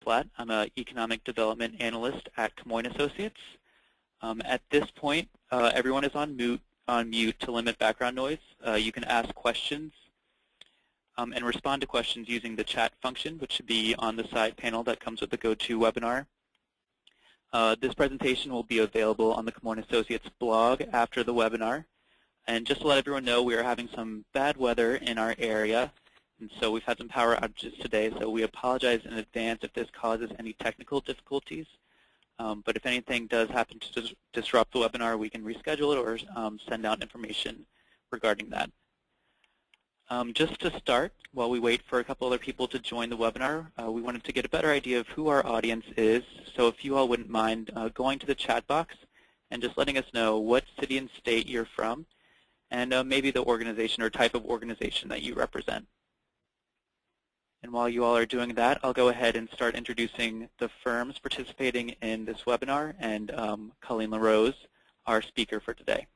Platt. I'm an Economic Development Analyst at Camoin Associates. At this point, everyone is on mute to limit background noise. You can ask questions and respond to questions using the chat function, which should be on the side panel that comes with the GoToWebinar. This presentation will be available on the Camoin Associates blog after the webinar. And just to let everyone know, we are having some bad weather in our area, and so we've had some power outages today, so we apologize in advance if this causes any technical difficulties. But if anything does happen to disrupt the webinar, we can reschedule it or send out information regarding that. Just to start, while we wait for a couple other people to join the webinar, we wanted to get a better idea of who our audience is. So if you all wouldn't mind going to the chat box and just letting us know what city and state you're from, and maybe the organization or type of organization that you represent. And while you all are doing that, I'll go ahead and start introducing the firms participating in this webinar and Colleen LaRose, our speaker for today.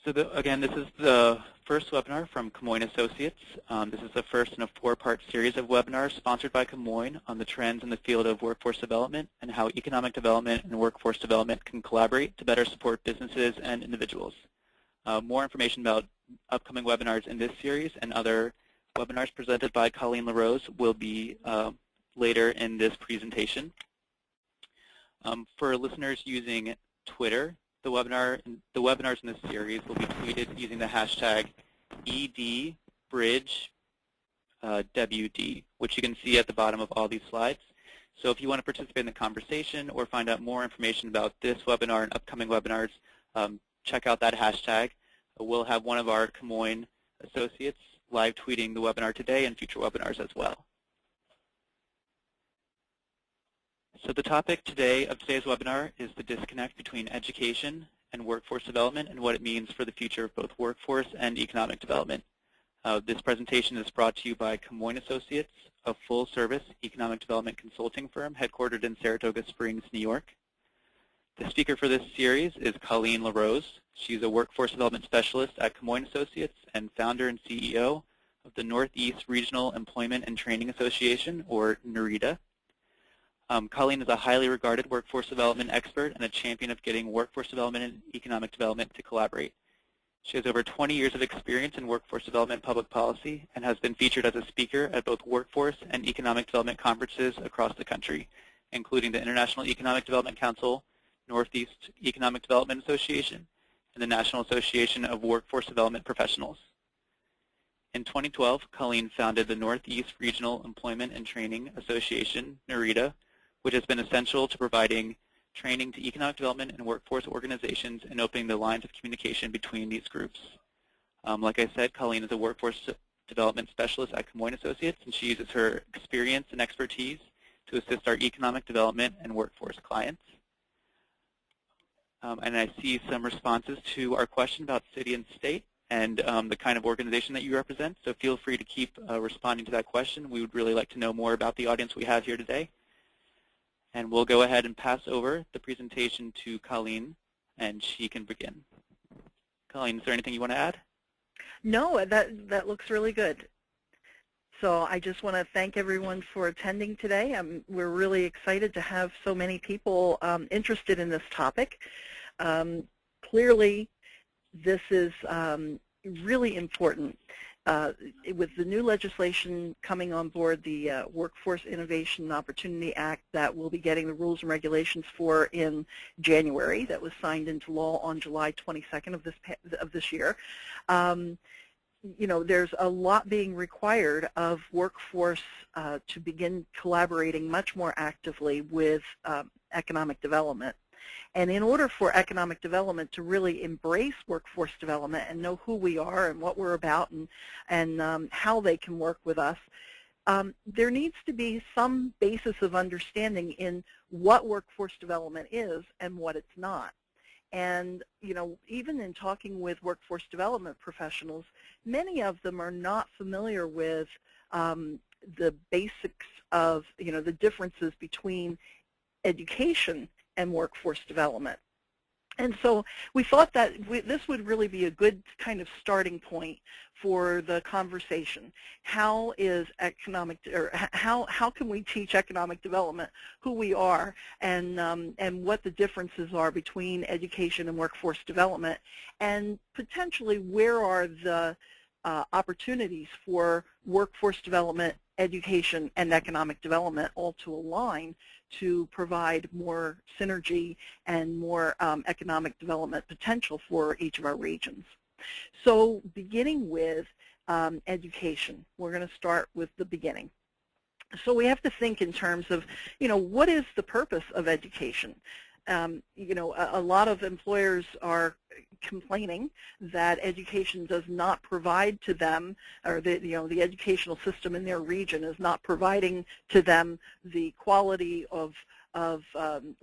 So again, this is the first webinar from Camoin Associates. This is the first in a four-part series of webinars sponsored by Camoin on the trends in the field of workforce development and how economic development and workforce development can collaborate to better support businesses and individuals. More information about upcoming webinars in this series and other webinars presented by Colleen LaRose will be later in this presentation. For listeners using Twitter, the webinars in this series will be tweeted using the hashtag EDBridgeWD, which you can see at the bottom of all these slides. So if you want to participate in the conversation or find out more information about this webinar and upcoming webinars, check out that hashtag. We'll have one of our Camoin associates live tweeting the webinar today and future webinars as well. So the topic today of today's webinar is the disconnect between education and workforce development and what it means for the future of both workforce and economic development. This presentation is brought to you by Camoin Associates, a full-service economic development consulting firm headquartered in Saratoga Springs, New York. The speaker for this series is Colleen LaRose. She's a workforce development specialist at Camoin Associates and founder and CEO of the Northeast Regional Employment and Training Association, or NRETA. Colleen is a highly regarded workforce development expert and a champion of getting workforce development and economic development to collaborate. She has over 20 years of experience in workforce development public policy and has been featured as a speaker at both workforce and economic development conferences across the country, including the International Economic Development Council, Northeast Economic Development Association, and the National Association of Workforce Development Professionals. In 2012, Colleen founded the Northeast Regional Employment and Training Association, NRETA, which has been essential to providing training to economic development and workforce organizations and opening the lines of communication between these groups. Like I said, Colleen is a workforce development specialist at Camoin Associates, and she uses her experience and expertise to assist our economic development and workforce clients. And I see some responses to our question about city and state and the kind of organization that you represent, so feel free to keep responding to that question. We would really like to know more about the audience we have here today. And we'll go ahead and pass over the presentation to Colleen, and she can begin. Colleen, is there anything you want to add? No, that looks really good. So I just want to thank everyone for attending today. We're really excited to have so many people interested in this topic. Clearly, this is really important. With the new legislation coming on board, the Workforce Innovation and Opportunity Act that we'll be getting the rules and regulations for in January, that was signed into law on July 22nd of this year. You know, there's a lot being required of workforce to begin collaborating much more actively with economic development. And in order for economic development to really embrace workforce development and know who we are and what we're about and how they can work with us, there needs to be some basis of understanding in what workforce development is and what it's not. And, you know, even in talking with workforce development professionals, many of them are not familiar with the basics of, you know, the differences between education and workforce development. And so we thought that this would really be a good kind of starting point for the conversation. How is economic, or how can we teach economic development, who we are, and what the differences are between education and workforce development, and potentially where are the opportunities for workforce development, education, and economic development all to align to provide more synergy and more economic development potential for each of our regions. So beginning with education, we're going to start with the beginning. So we have to think in terms of, what is the purpose of education? A lot of employers are complaining that education does not provide to them, or the educational system in their region is not providing to them the quality of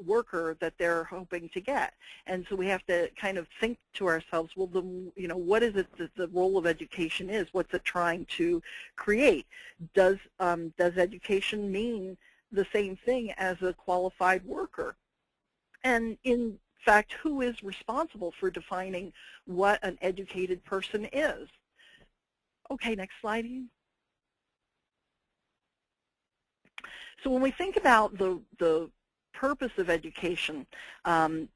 worker that they're hoping to get. And so we have to kind of think to ourselves, well, what is it that the role of education is? What's it trying to create? Does education mean the same thing as a qualified worker? And in fact, who is responsible for defining what an educated person is? Okay, next slide. So when we think about the purpose of education,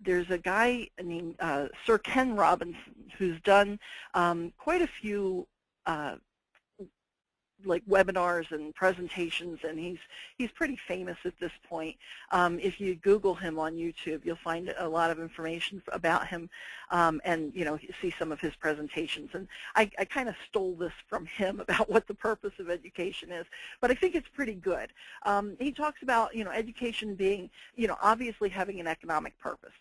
there's a guy named Sir Ken Robinson who's done quite a few webinars and presentations, and he's pretty famous at this point. If you Google him on YouTube, you'll find a lot of information about him, and see some of his presentations. And I kind of stole this from him about what the purpose of education is, but I think it's pretty good. He talks about education being obviously having an economic purpose.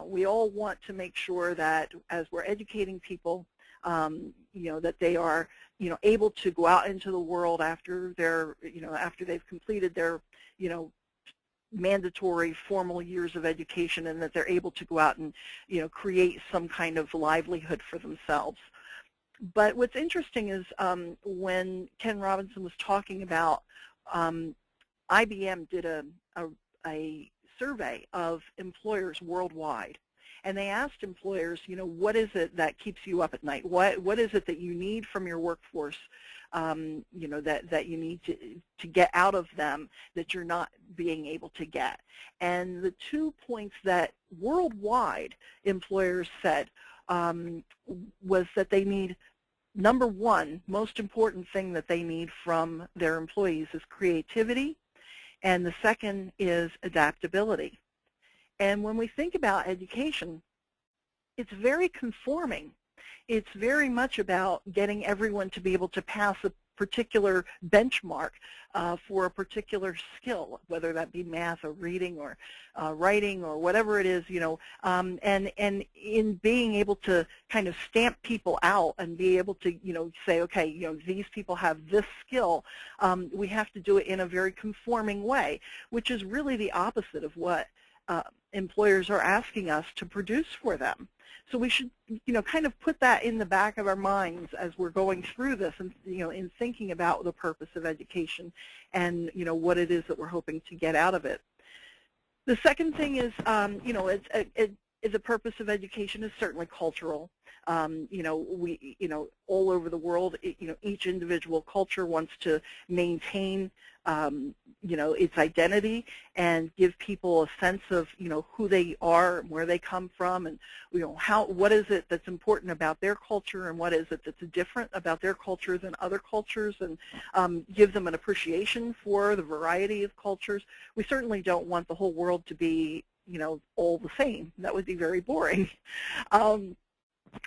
We all want to make sure that as we're educating people, that they are able to go out into the world after they're after they've completed their mandatory formal years of education, and that they're able to go out and create some kind of livelihood for themselves. But what's interesting is when Ken Robinson was talking about IBM did a survey of employers worldwide. And they asked employers, what is it that keeps you up at night? What is it that you need from your workforce, that you need to get out of them that you're not being able to get? And the 2 points that worldwide employers said was that they need, number one, most important thing that they need from their employees is creativity, and the second is adaptability. And when we think about education, it's very conforming. It's very much about getting everyone to be able to pass a particular benchmark for a particular skill, whether that be math or reading or writing or whatever it is, and in being able to kind of stamp people out and be able to, say, okay, these people have this skill, we have to do it in a very conforming way, which is really the opposite of what employers are asking us to produce for them. So we should, kind of put that in the back of our minds as we're going through this, and in thinking about the purpose of education and what it is that we're hoping to get out of it. The second thing is, the purpose of education is certainly cultural. We, all over the world, each individual culture wants to maintain, its identity and give people a sense of, who they are, where they come from, and, what is it that's important about their culture, and what is it that's different about their culture than other cultures, and give them an appreciation for the variety of cultures. We certainly don't want the whole world to be, all the same. That would be very boring.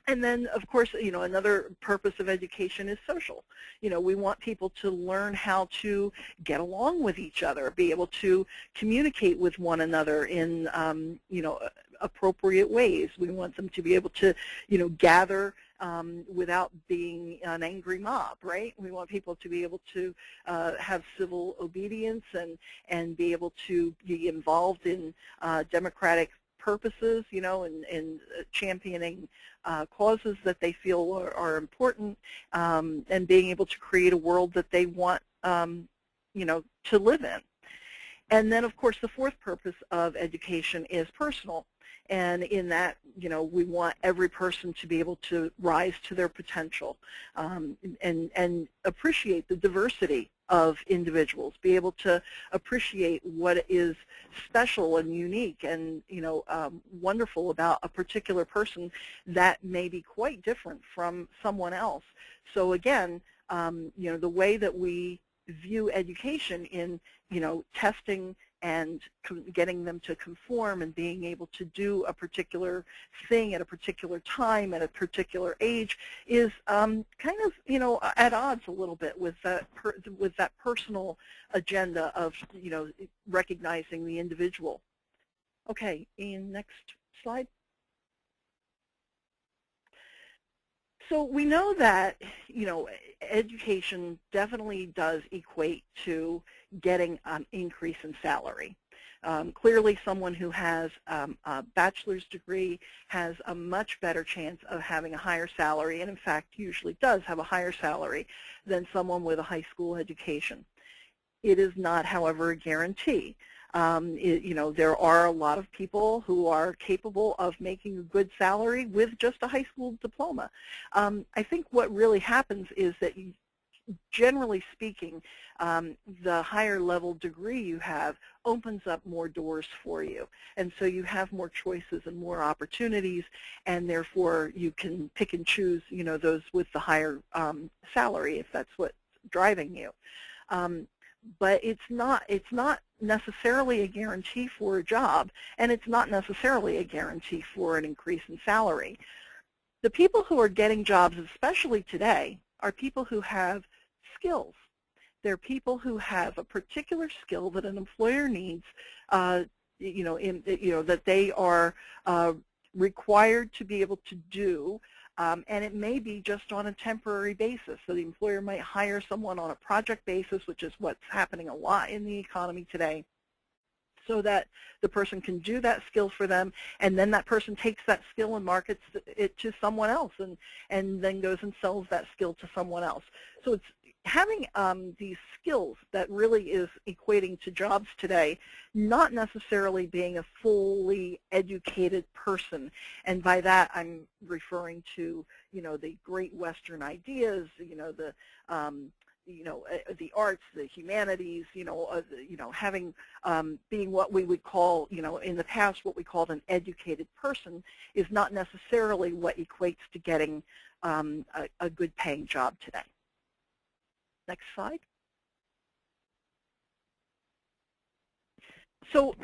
And then, of course, another purpose of education is social. We want people to learn how to get along with each other, be able to communicate with one another in, appropriate ways. We want them to be able to, gather without being an angry mob, right? We want people to be able to have civil obedience and be able to be involved in democratic purposes, and championing causes that they feel are important, and being able to create a world that they want, to live in. And then, of course, the fourth purpose of education is personal. And in that, we want every person to be able to rise to their potential and appreciate the diversity of individuals, be able to appreciate what is special and unique and wonderful about a particular person that may be quite different from someone else. So again, the way that we view education in testing and getting them to conform and being able to do a particular thing at a particular time at a particular age is kind of at odds a little bit with that personal agenda of recognizing the individual. Okay, next slide. So we know that education definitely does equate to getting an increase in salary. Clearly someone who has a bachelor's degree has a much better chance of having a higher salary, and in fact usually does have a higher salary than someone with a high school education. It is not, however, a guarantee. There are a lot of people who are capable of making a good salary with just a high school diploma. I think what really happens is that, generally speaking, the higher level degree you have opens up more doors for you. And so you have more choices and more opportunities, and therefore you can pick and choose, those with the higher salary if that's what's driving you. But it's not necessarily a guarantee for a job, and it's not necessarily a guarantee for an increase in salary. The people who are getting jobs, especially today, are people who have skills. They're people who have a particular skill that an employer needs, that they are required to be able to do. And it may be just on a temporary basis. So the employer might hire someone on a project basis, which is what's happening a lot in the economy today, so that the person can do that skill for them, and then that person takes that skill and markets it to someone else, and then goes and sells that skill to someone else. So it's having these skills that really is equating to jobs today, not necessarily being a fully educated person. And by that I'm referring to, the great Western ideas, the arts, the humanities, having being what we would call, in the past what we called an educated person is not necessarily what equates to getting a good paying job today. Next slide. So,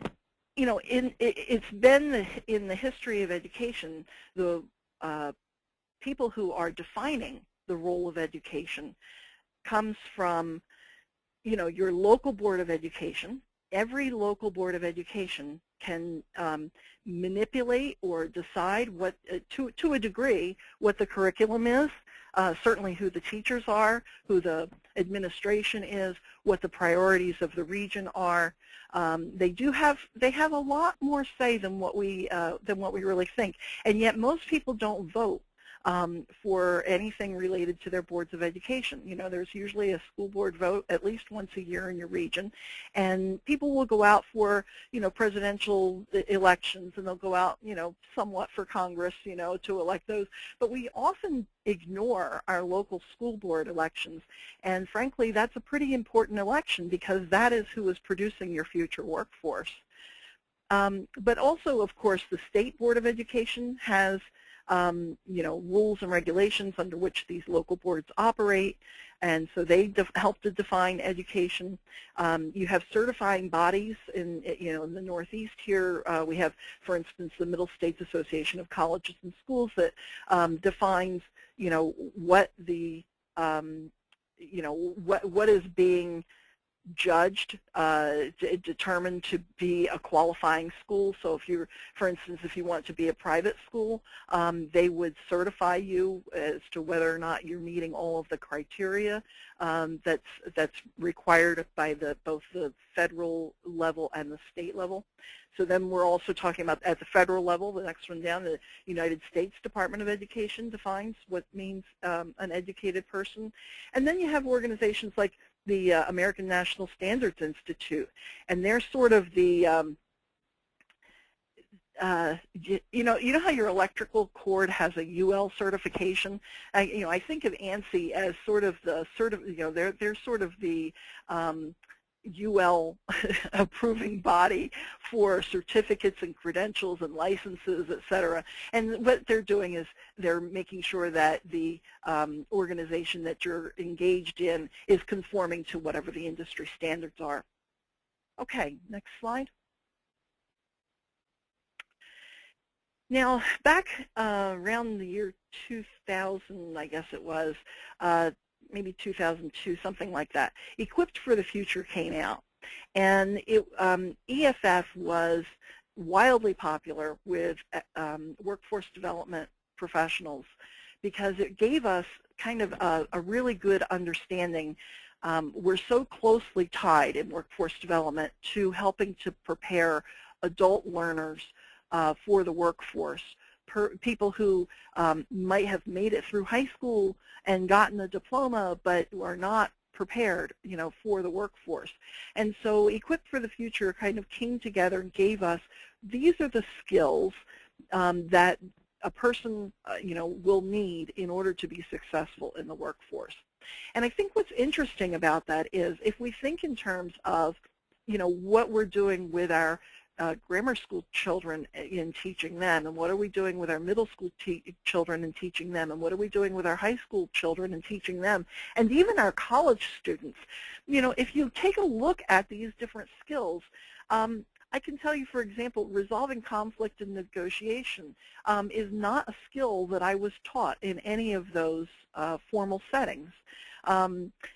it's been in the history of education, the people who are defining the role of education comes from, your local board of education. Every local board of education can manipulate or decide what, to a degree, what the curriculum is, certainly who the teachers are, who the administration is, what the priorities of the region are. They have a lot more say than what we really think, and yet most people don't vote for anything related to their boards of education. There's usually a school board vote at least once a year in your region, and people will go out for, presidential elections, and they'll go out, somewhat for Congress, to elect those. But we often ignore our local school board elections, and frankly, that's a pretty important election because that is who is producing your future workforce. But also, of course, the State Board of Education has rules and regulations under which these local boards operate, and so they help to define education. You have certifying bodies in the Northeast here. We have, for instance, the Middle States Association of Colleges and Schools that defines what the what is being judged, determined to be a qualifying school. So if you're, for instance, if you want to be a private school, they would certify you as to whether or not you're meeting all of the criteria that's required by both the federal level and the state level. So then we're also talking about at the federal level, the next one down, the United States Department of Education defines what means an educated person. And then you have organizations like the American National Standards Institute, and they're sort of the you know how your electrical cord has a UL certification? I think of ANSI as sort of the they're sort of the UL approving body for certificates and credentials and licenses, et cetera. And what they're doing is they're making sure that the organization that you're engaged in is conforming to whatever the industry standards are. Okay, next slide. Now, back around the year 2000, I guess it was, maybe 2002, something like that, Equipped for the Future came out. And EFF was wildly popular with workforce development professionals because it gave us kind of a really good understanding. We're so closely tied in workforce development to helping to prepare adult learners for the workforce, people who might have made it through high school and gotten a diploma but are not prepared, for the workforce. And so Equipped for the Future kind of came together and gave us, these are the skills that a person, will need in order to be successful in the workforce. And I think what's interesting about that is if we think in terms of, what we're doing with our grammar school children in teaching them, and what are we doing with our middle school children and teaching them, and what are we doing with our high school children and teaching them, and even our college students. If you take a look at these different skills, I can tell you, for example, resolving conflict and negotiation is not a skill that I was taught in any of those formal settings.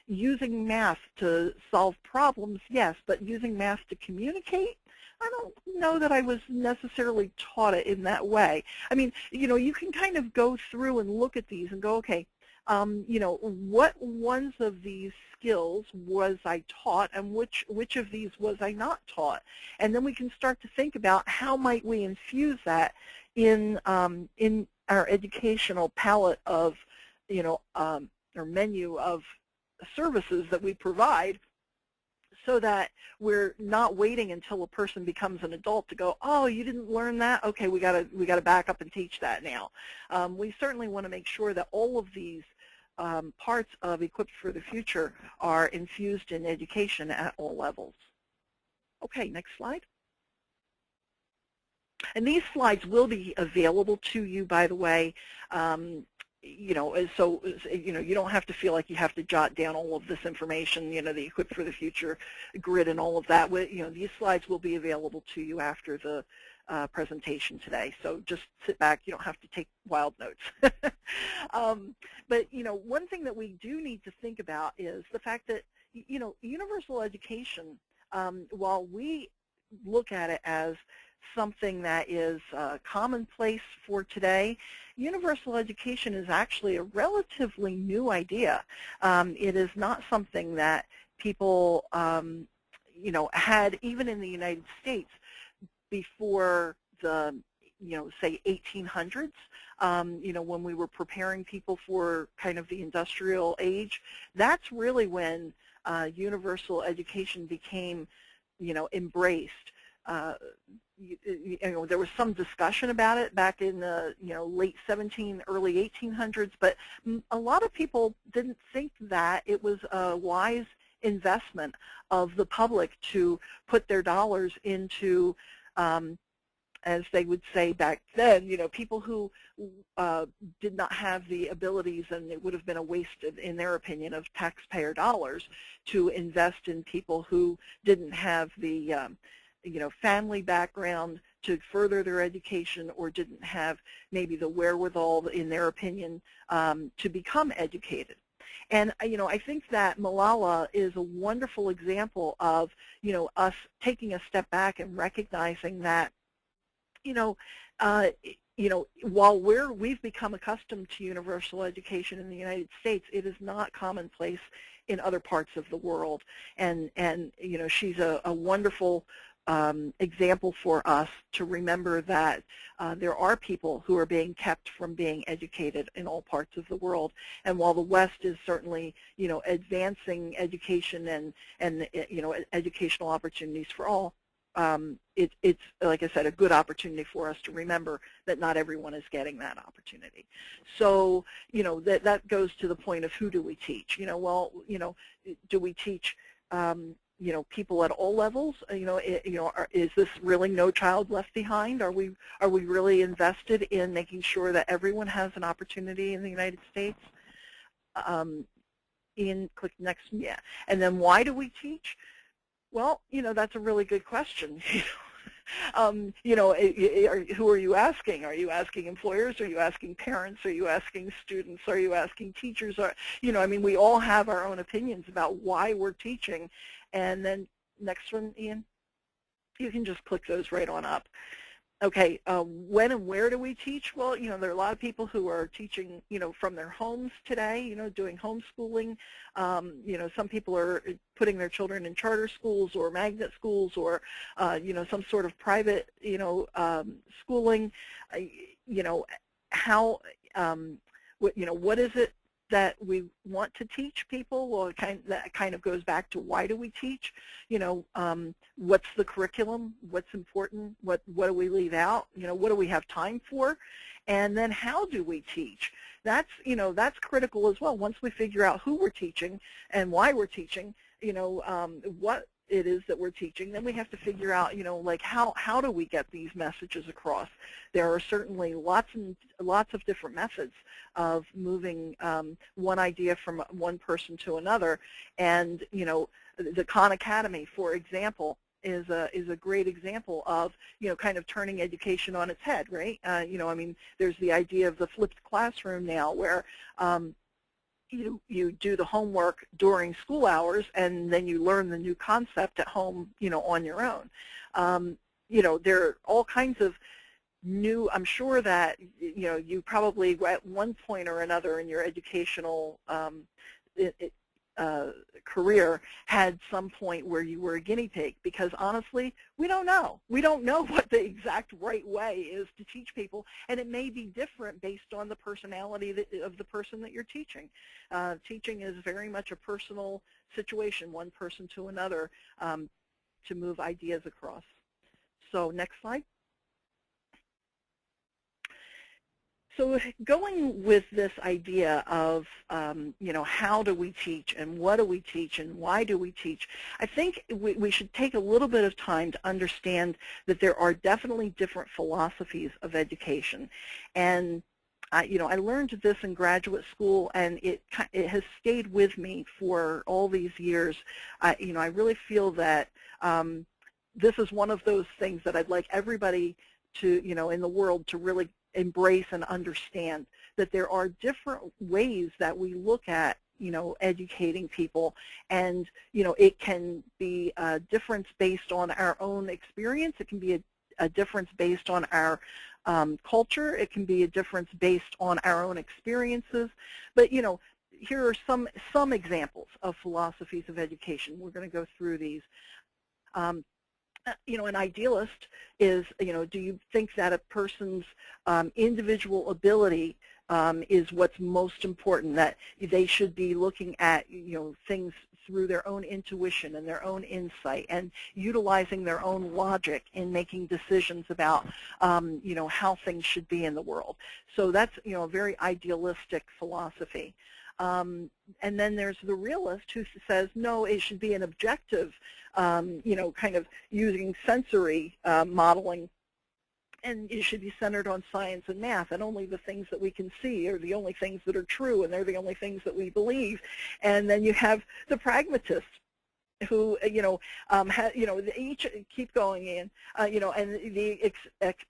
Using math to solve problems, yes, but using math to communicate, I don't know that I was necessarily taught it in that way. I mean, you can kind of go through and look at these and go, okay, what ones of these skills was I taught and which of these was I not taught? And then we can start to think about how might we infuse that in our educational palette of, or menu of services that we provide, so that we're not waiting until a person becomes an adult to go, oh, you didn't learn that? Okay, we got to back up and teach that now. We certainly want to make sure that all of these parts of Equipped for the Future are infused in education at all levels. Okay, next slide. And these slides will be available to you, by the way. You don't have to feel like you have to jot down all of this information, the Equipped for the Future grid and all of that. These slides will be available to you after the presentation today. So just sit back. You don't have to take wild notes. But, one thing that we do need to think about is the fact that, universal education, while we look at it as something that is commonplace for today, universal education is actually a relatively new idea. It is not something that people, had even in the United States before the, say 1800s, when we were preparing people for kind of the industrial age. That's really when universal education became, embraced. There was some discussion about it back in the late early 1800s, but a lot of people didn't think that it was a wise investment of the public to put their dollars into, as they would say back then, people who did not have the abilities, and it would have been a waste, in their opinion, of taxpayer dollars to invest in people who didn't have the family background to further their education, or didn't have maybe the wherewithal, in their opinion, to become educated. And I think that Malala is a wonderful example of us taking a step back and recognizing that while we've become accustomed to universal education in the United States, it is not commonplace in other parts of the world. And she's a wonderful example for us to remember that there are people who are being kept from being educated in all parts of the world. And while the West is certainly, advancing education and educational opportunities for all, it's, like I said, a good opportunity for us to remember that not everyone is getting that opportunity. So, that goes to the point of who do we teach? Well, do we teach, people at all levels? Is this really No Child Left Behind? Are we really invested in making sure that everyone has an opportunity in the United States? Click next, yeah. And then why do we teach? Well, that's a really good question. Who are you asking? Are you asking employers? Are you asking parents? Are you asking students? Are you asking teachers? We all have our own opinions about why we're teaching. And then next one, Ian, you can just click those right on up. Okay, when and where do we teach? Well, there are a lot of people who are teaching, from their homes today, doing homeschooling. Some people are putting their children in charter schools or magnet schools or, some sort of private, schooling. What is it that we want to teach people? Well, that kind of goes back to why do we teach? What's the curriculum? What's important? What do we leave out? What do we have time for? And then how do we teach? That's critical as well. Once we figure out who we're teaching and why we're teaching, what it is that we're teaching, then we have to figure out, how do we get these messages across? There are certainly lots of different methods of moving one idea from one person to another. And, the Khan Academy, for example, is a great example of, kind of turning education on its head, right? There's the idea of the flipped classroom now where you do the homework during school hours and then you learn the new concept at home, on your own. There are all kinds of new, I'm sure that, you probably at one point or another in your educational career had some point where you were a guinea pig, because honestly, we don't know. We don't know what the exact right way is to teach people, and it may be different based on the personality of the person that you're teaching. Teaching is very much a personal situation, one person to another, to move ideas across. So next slide. So going with this idea of, how do we teach and what do we teach and why do we teach, I think we should take a little bit of time to understand that there are definitely different philosophies of education. And I learned this in graduate school, and it has stayed with me for all these years. I really feel that this is one of those things that I'd like everybody to, in the world to really embrace and understand, that there are different ways that we look at, educating people, and, it can be a difference based on our own experience. It can be a difference based on our culture. It can be a difference based on our own experiences. But, here are some examples of philosophies of education. We're going to go through these. An idealist is, do you think that a person's individual ability is what's most important, that they should be looking at, things through their own intuition and their own insight and utilizing their own logic in making decisions about, how things should be in the world. So that's, a very idealistic philosophy. And then there's the realist who says, no, it should be an objective, kind of using sensory modeling, and it should be centered on science and math, and only the things that we can see are the only things that are true, and they're the only things that we believe. And then you have the pragmatist, who, each, keep going in, and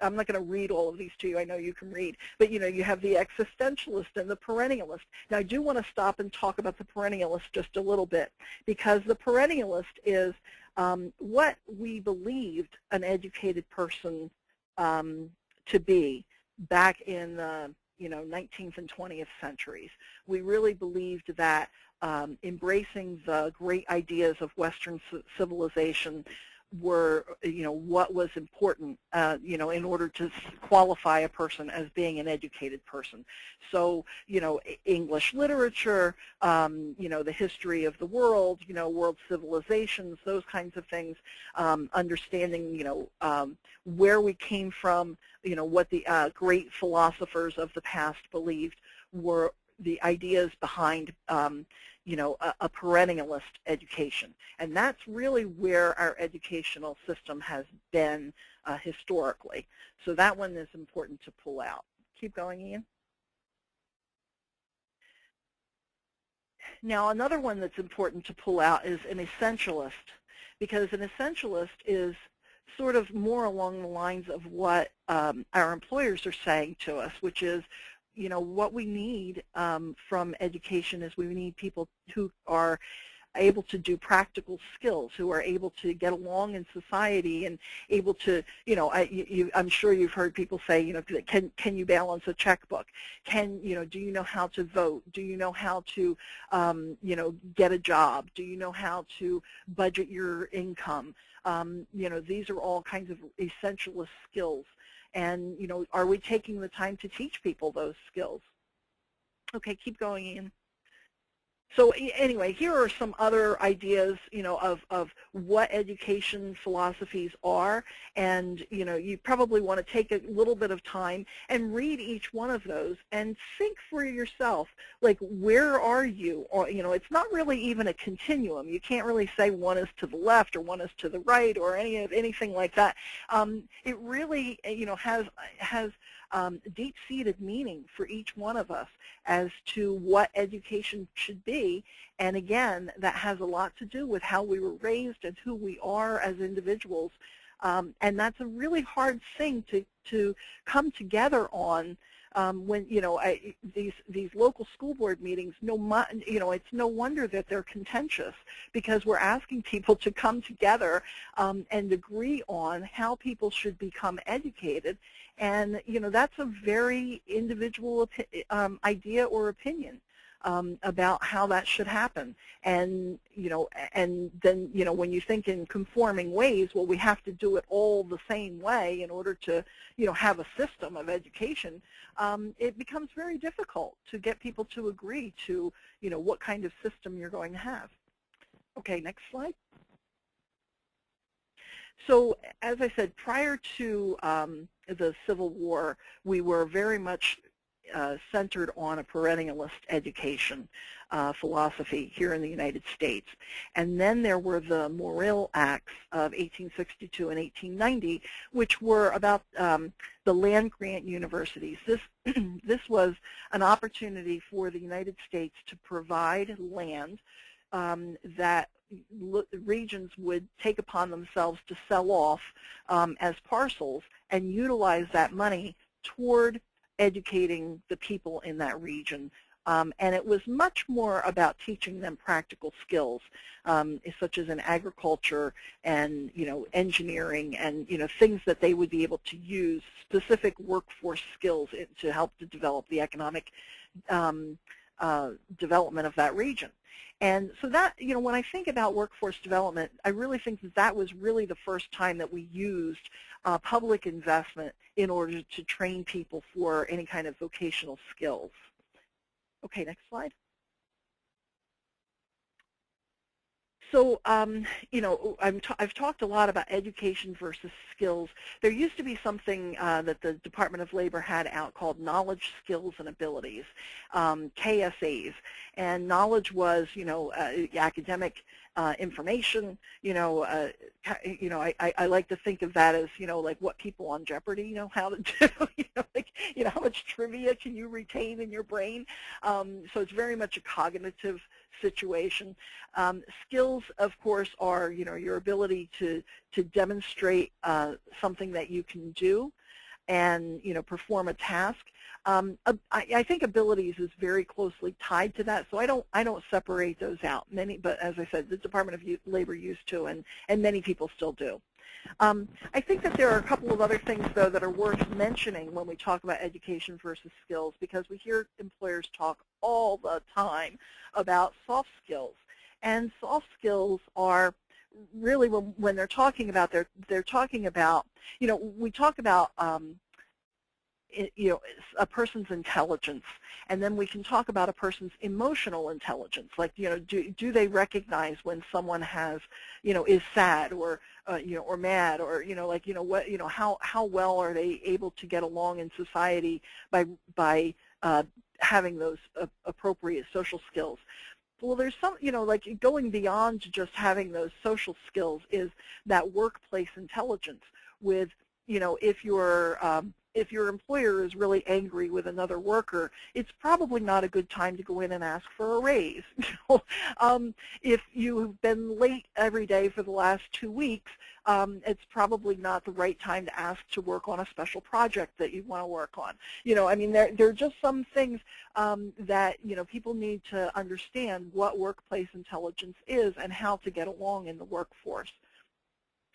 I'm not going to read all of these to you. I know you can read, but, you have the existentialist and the perennialist. Now, I do want to stop and talk about the perennialist just a little bit, because the perennialist is what we believed an educated person to be back in the 19th and 20th centuries. We really believed that embracing the great ideas of Western civilization were, what was important, in order to qualify a person as being an educated person. So, English literature, the history of the world, world civilizations, those kinds of things, understanding, where we came from, what the great philosophers of the past believed were the ideas behind a perennialist education. And that's really where our educational system has been historically. So that one is important to pull out. Keep going, Ian. Now, another one that's important to pull out is an essentialist, because an essentialist is sort of more along the lines of what our employers are saying to us, which is, what we need from education is we need people who are able to do practical skills, who are able to get along in society and able to, I'm sure you've heard people say, can you balance a checkbook? Do you know how to vote? Do you know how to, get a job? Do you know how to budget your income? These are all kinds of essentialist skills. And, are we taking the time to teach people those skills? Okay, keep going, Ian. So anyway, here are some other ideas, of what education philosophies are, and you probably want to take a little bit of time and read each one of those and think for yourself, like, where are you? Or it's not really even a continuum. You can't really say one is to the left or one is to the right or anything like that. It really, has deep-seated meaning for each one of us as to what education should be. And again, that has a lot to do with how we were raised and who we are as individuals. And that's a really hard thing to come together on when, these local school board meetings, it's no wonder that they're contentious, because we're asking people to come together and agree on how people should become educated. And, that's a very individual idea or opinion about how that should happen. And, and then, when you think in conforming ways, well, we have to do it all the same way in order to, have a system of education, it becomes very difficult to get people to agree to, what kind of system you're going to have. Okay, next slide. So, as I said, prior to the Civil War, we were very much centered on a perennialist education philosophy here in the United States. And then there were the Morrill Acts of 1862 and 1890, which were about the land-grant universities. This was an opportunity for the United States to provide land that regions would take upon themselves to sell off as parcels and utilize that money toward educating the people in that region. And it was much more about teaching them practical skills, such as in agriculture and, engineering and, things that they would be able to use, specific workforce skills to help to develop the economic development of that region. And so that, when I think about workforce development, I really think that that was really the first time that we used public investment in order to train people for any kind of vocational skills. Okay, next slide. So, I've talked a lot about education versus skills. There used to be something that the Department of Labor had out called knowledge, skills, and abilities, KSAs. And knowledge was, academic information. I like to think of that as, like what people on Jeopardy know how to do. How much trivia can you retain in your brain? So it's very much a cognitive situation. Skills, of course, are your ability to demonstrate something that you can do and perform a task. I think abilities is very closely tied to that, so I don't separate those out. But as I said, the Department of Labor used to, and many people still do. I think that there are a couple of other things, though, that are worth mentioning when we talk about education versus skills, because we hear employers talk all the time about soft skills. And soft skills are really when they're talking about, they're talking about, we talk about a person's intelligence, and then we can talk about a person's emotional intelligence. Like, do they recognize when someone is sad or or mad, or how well are they able to get along in society by having those appropriate social skills. Well, there's some, like going beyond just having those social skills is that workplace intelligence with, if your employer is really angry with another worker, it's probably not a good time to go in and ask for a raise. If you've been late every day for the last 2 weeks, it's probably not the right time to ask to work on a special project that you want to work on. I mean, there are just some things that, people need to understand what workplace intelligence is and how to get along in the workforce.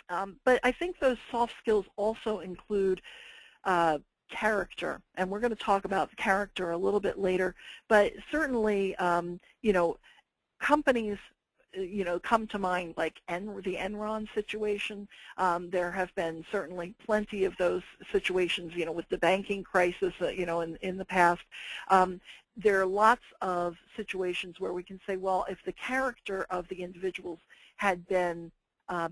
But I think those soft skills also include character, and we're going to talk about character a little bit later. But certainly, companies, come to mind, like the Enron situation. There have been certainly plenty of those situations, with the banking crisis, in the past. There are lots of situations where we can say, well, if the character of the individuals had been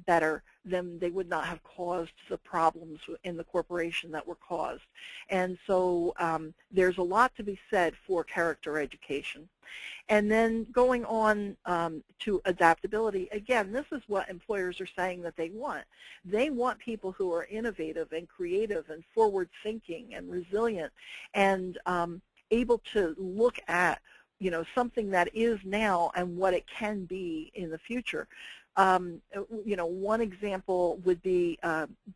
better, then they would not have caused the problems in the corporation that were caused. And so there's a lot to be said for character education. And then going on to adaptability, again, this is what employers are saying that they want. They want people who are innovative and creative and forward-thinking and resilient and able to look at, something that is now and what it can be in the future. One example would be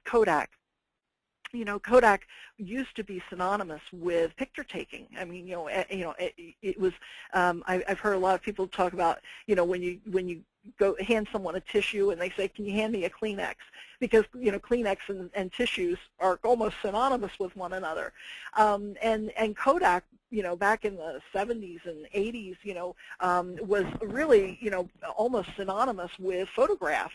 Kodak. Kodak used to be synonymous with picture taking. I mean, it was. I've heard a lot of people talk about, when you go hand someone a tissue and they say, "Can you hand me a Kleenex?" Because Kleenex and tissues are almost synonymous with one another. And Kodak, back in the 70s and 80s, was really, almost synonymous with photograph.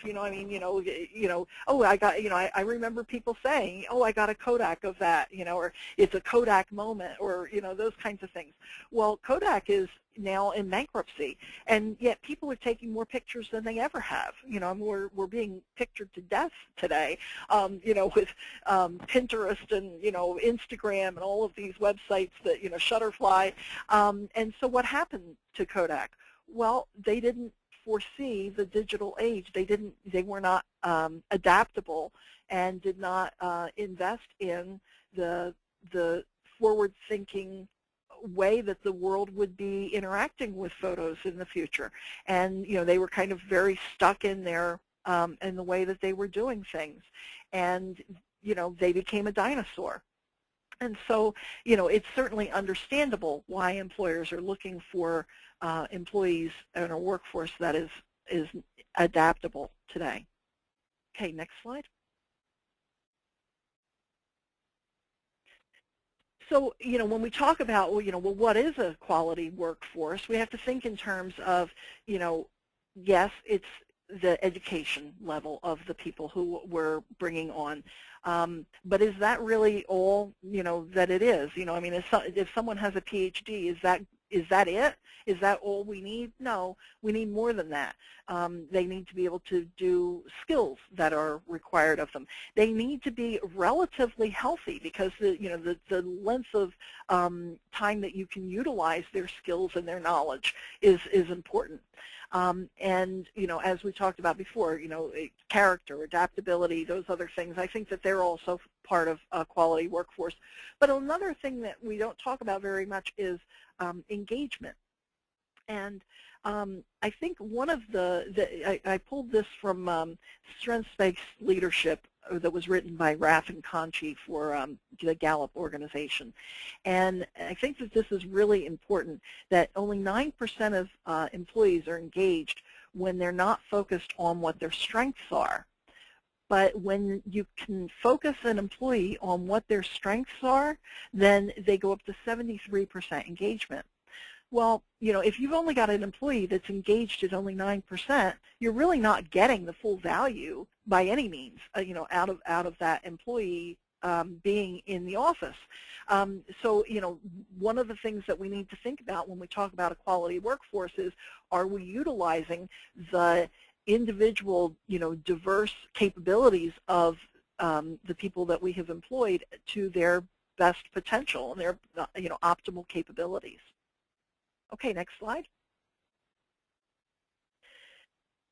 Oh, I got, I remember people saying, "Oh, I got a Kodak of that," or "It's a Kodak moment," or those kinds of things. Well, Kodak is now in bankruptcy, and yet people are taking more pictures than they ever have. We're being pictured to death today, with Pinterest and Instagram and all of these websites that Shutterfly. And so what happened to Kodak? Well, they didn't foresee the digital age. They were not adaptable and did not invest in the forward-thinking way that the world would be interacting with photos in the future. And they were kind of very stuck in their in the way that they were doing things, and they became a dinosaur. And so it's certainly understandable why employers are looking for employees in a workforce that is adaptable today. Okay, next slide. So, when we talk about, well, what is a quality workforce, we have to think in terms of, yes, it's the education level of the people who we're bringing on. But is that really all, that it is? I mean, if someone has a PhD, is that it? Is that all we need? No, we need more than that. They need to be able to do skills that are required of them. They need to be relatively healthy, because the length of time that you can utilize their skills and their knowledge is important. And as we talked about before, character, adaptability, those other things, I think that they're also part of a quality workforce. But another thing that we don't talk about very much is engagement. And I think one of I pulled this from Strengths-Based Leadership that was written by Raff and Conchi for the Gallup organization. And I think that this is really important, that only 9% of employees are engaged when they're not focused on what their strengths are. But when you can focus an employee on what their strengths are, then they go up to 73% engagement. Well, if you've only got an employee that's engaged at only 9%, you're really not getting the full value by any means, out of that employee being in the office. So, one of the things that we need to think about when we talk about a quality workforce is, are we utilizing the individual, diverse capabilities of the people that we have employed to their best potential and their, optimal capabilities. Okay, next slide.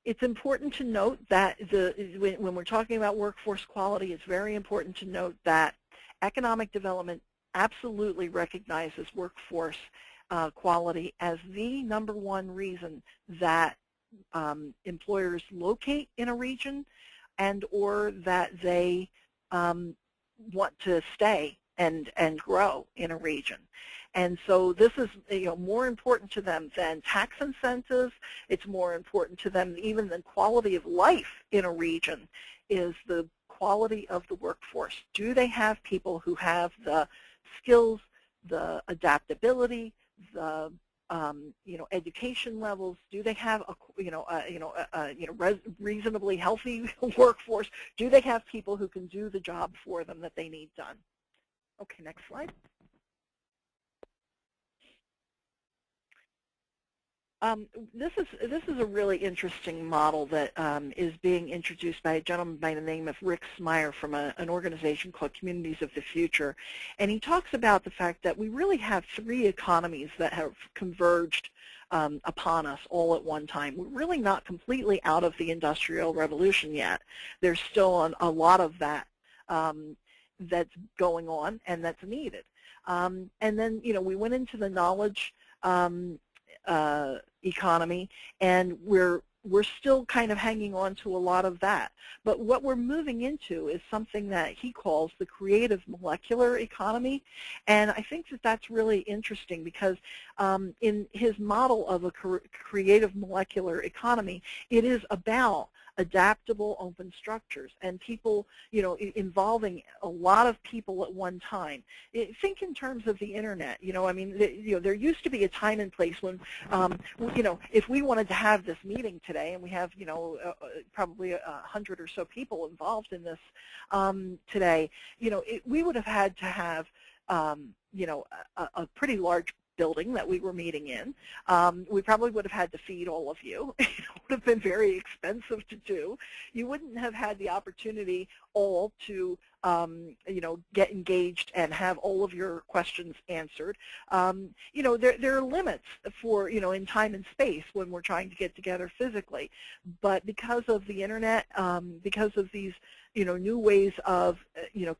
It's important to note that when we're talking about workforce quality, it's very important to note that economic development absolutely recognizes workforce quality as the #1 reason that employers locate in a region and or that they want to stay and grow in a region. And so this is more important to them than tax incentives. It's more important to them even than quality of life in a region is the quality of the workforce. Do they have people who have the skills, the adaptability, the education levels? Do they have a reasonably healthy workforce? Do they have people who can do the job for them that they need done? Okay, next slide. This is a really interesting model that is being introduced by a gentleman by the name of Rick Smyer from an organization called Communities of the Future. And he talks about the fact that we really have 3 economies that have converged upon us all at one time. We're really not completely out of the Industrial Revolution yet. There's still a lot of that that's going on and that's needed. And then, we went into the knowledge economy, and we're still kind of hanging on to a lot of that. But what we're moving into is something that he calls the creative molecular economy, and I think that that's really interesting because in his model of a creative molecular economy, it is about adaptable open structures and people, involving a lot of people at one time. Think in terms of the internet. I mean, there used to be a time and place when, if we wanted to have this meeting today, and we have, probably 100 or so people involved in this today, we would have had to have, a pretty large building that we were meeting in. We probably would have had to feed all of you. It would have been very expensive to do. You wouldn't have had the opportunity all to get engaged and have all of your questions answered. There are limits for, in time and space when we're trying to get together physically. But because of the internet, because of these new ways of,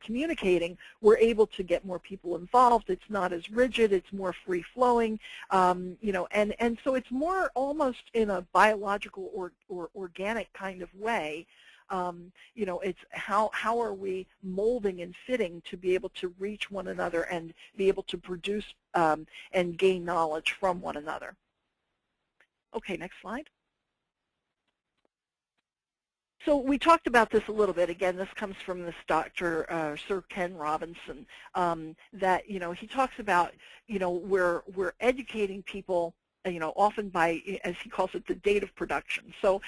communicating, we're able to get more people involved. It's not as rigid. It's more free-flowing, and so it's more almost in a biological or organic kind of way. It's how are we molding and fitting to be able to reach one another and be able to produce and gain knowledge from one another. Okay, next slide. So we talked about this a little bit. Again, this comes from this Dr. Sir Ken Robinson, that, he talks about, we're educating people, often by, as he calls it, the date of production. So,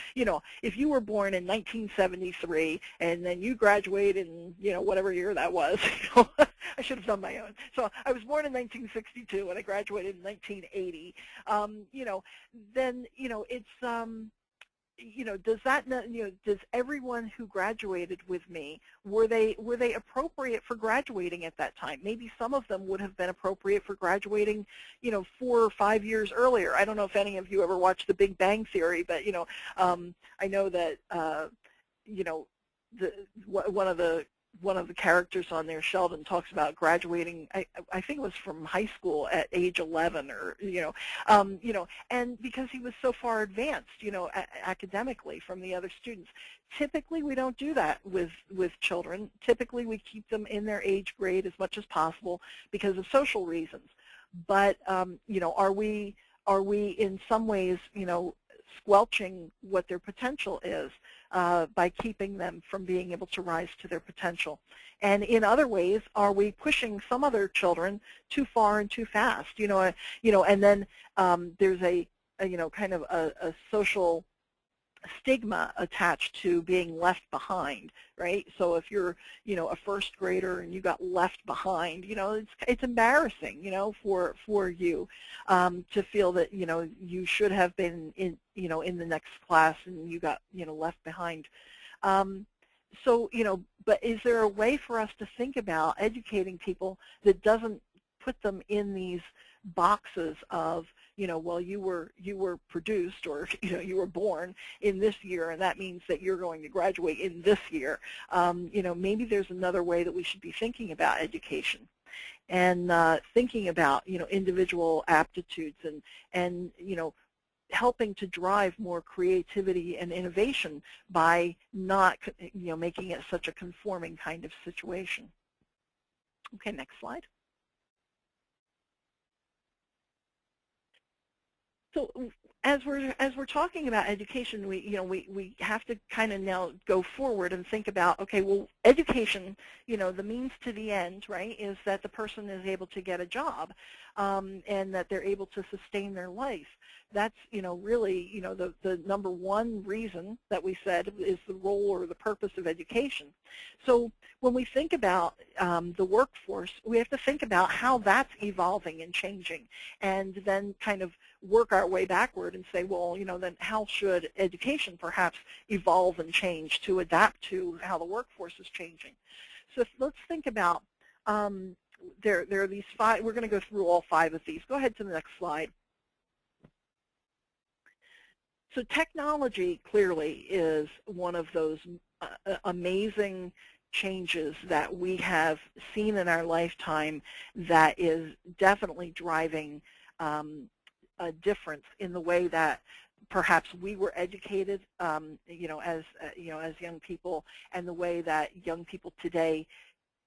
if you were born in 1973 and then you graduated in, whatever year that was, I should have done my own. So I was born in 1962 and I graduated in 1980. Then, it's, does that, does everyone who graduated with me, were they appropriate for graduating at that time? Maybe some of them would have been appropriate for graduating, 4 or 5 years earlier. I don't know if any of you ever watched The Big Bang Theory, but, I know that, one of the characters on there, Sheldon, talks about graduating, I think it was from high school at age 11 or, and because he was so far advanced, academically from the other students. Typically, we don't do that with children. Typically, we keep them in their age grade as much as possible because of social reasons. But, are we in some ways, squelching what their potential is? by keeping them from being able to rise to their potential? And in other ways, are we pushing some other children too far and too fast? And then there's a kind of a social stigma attached to being left behind, right? So if you're, a first grader and you got left behind, it's embarrassing, for you to feel that, you should have been in, in the next class and you got, left behind. So, but is there a way for us to think about educating people that doesn't put them in these boxes of, well, you were produced, or you were born in this year, and that means that you're going to graduate in this year. Maybe there's another way that we should be thinking about education, and thinking about individual aptitudes, and helping to drive more creativity and innovation by not making it such a conforming kind of situation. Okay, next slide. So as we're talking about education, we have to kind of now go forward and think about, okay, well, education, the means to the end, right, is that the person is able to get a job, and that they're able to sustain their life. That's, really, the number one reason that we said is the role or the purpose of education. So when we think about the workforce, we have to think about how that's evolving and changing, and then kind of work our way backward and say, well, then how should education perhaps evolve and change to adapt to how the workforce is changing? So let's think about, there are these 5, we're going to go through all 5 of these. Go ahead to the next slide. So technology clearly is one of those amazing changes that we have seen in our lifetime that is definitely driving a difference in the way that perhaps we were educated, as young people, and the way that young people today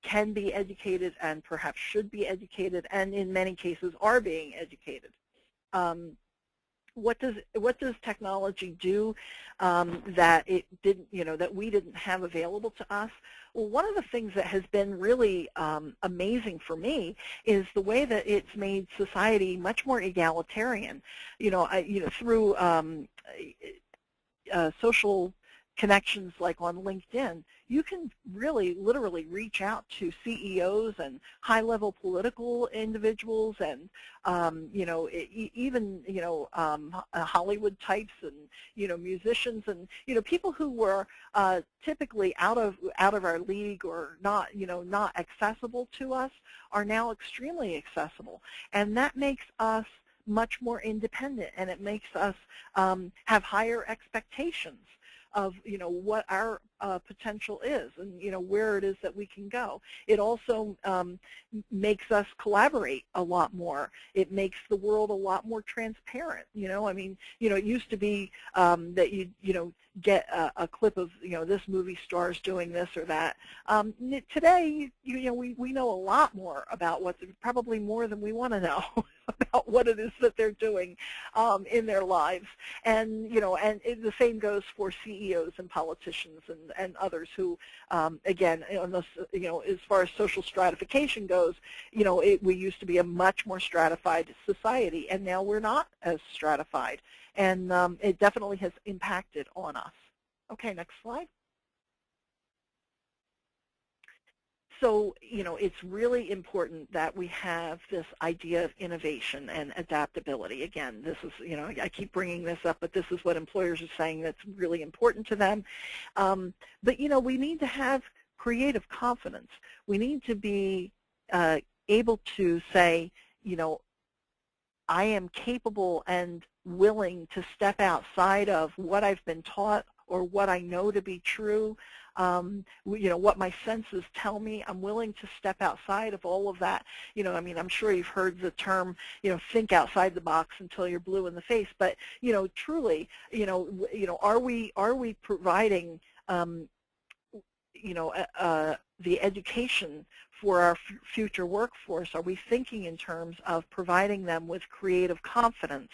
can be educated and perhaps should be educated, and in many cases are being educated. What does technology do that it didn't, that we didn't have available to us? Well, one of the things that has been really amazing for me is the way that it's made society much more egalitarian. Through social connections like on LinkedIn, you can really literally reach out to CEOs and high-level political individuals, and even Hollywood types, and musicians, and people who were typically out of our league, or not not accessible to us, are now extremely accessible, and that makes us much more independent, and it makes us have higher expectations of what our potential is, and where it is that we can go. It also makes us collaborate a lot more. It makes the world a lot more transparent. I mean, it used to be that you get a clip of this movie star's doing this or that. Today, we know a lot more about what's, probably more than we want to know about what it is that they're doing in their lives, and the same goes for CEOs and politicians and others who, again, as far as social stratification goes, we used to be a much more stratified society, and now we're not as stratified, and it definitely has impacted on us. Okay, next slide. So, it's really important that we have this idea of innovation and adaptability. Again, this is, I keep bringing this up, but this is what employers are saying that's really important to them. But, we need to have creative confidence. We need to be able to say, I am capable and willing to step outside of what I've been taught or what I know to be true. What my senses tell me. I'm willing to step outside of all of that. I mean, I'm sure you've heard the term, think outside the box until you're blue in the face. But, truly, are we providing, the education for our future workforce? Are we thinking in terms of providing them with creative confidence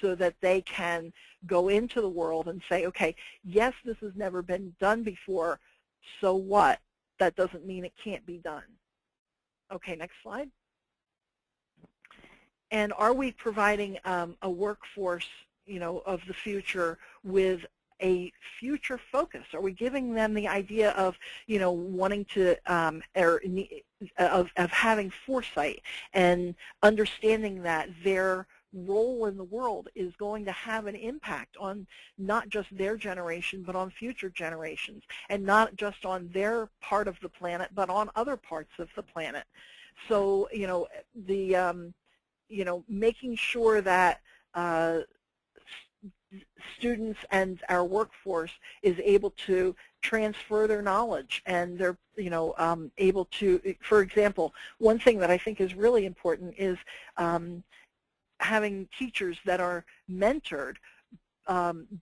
so that they can go into the world and say, okay, yes, this has never been done before, so what? That doesn't mean it can't be done. Okay, next slide. And are we providing a workforce, of the future with a future focus? Are we giving them the idea of, wanting to, of having foresight and understanding that their role in the world is going to have an impact on not just their generation, but on future generations, and not just on their part of the planet, but on other parts of the planet. So, making sure that students and our workforce is able to transfer their knowledge, and they're able to, for example, one thing that I think is really important is having teachers that are mentored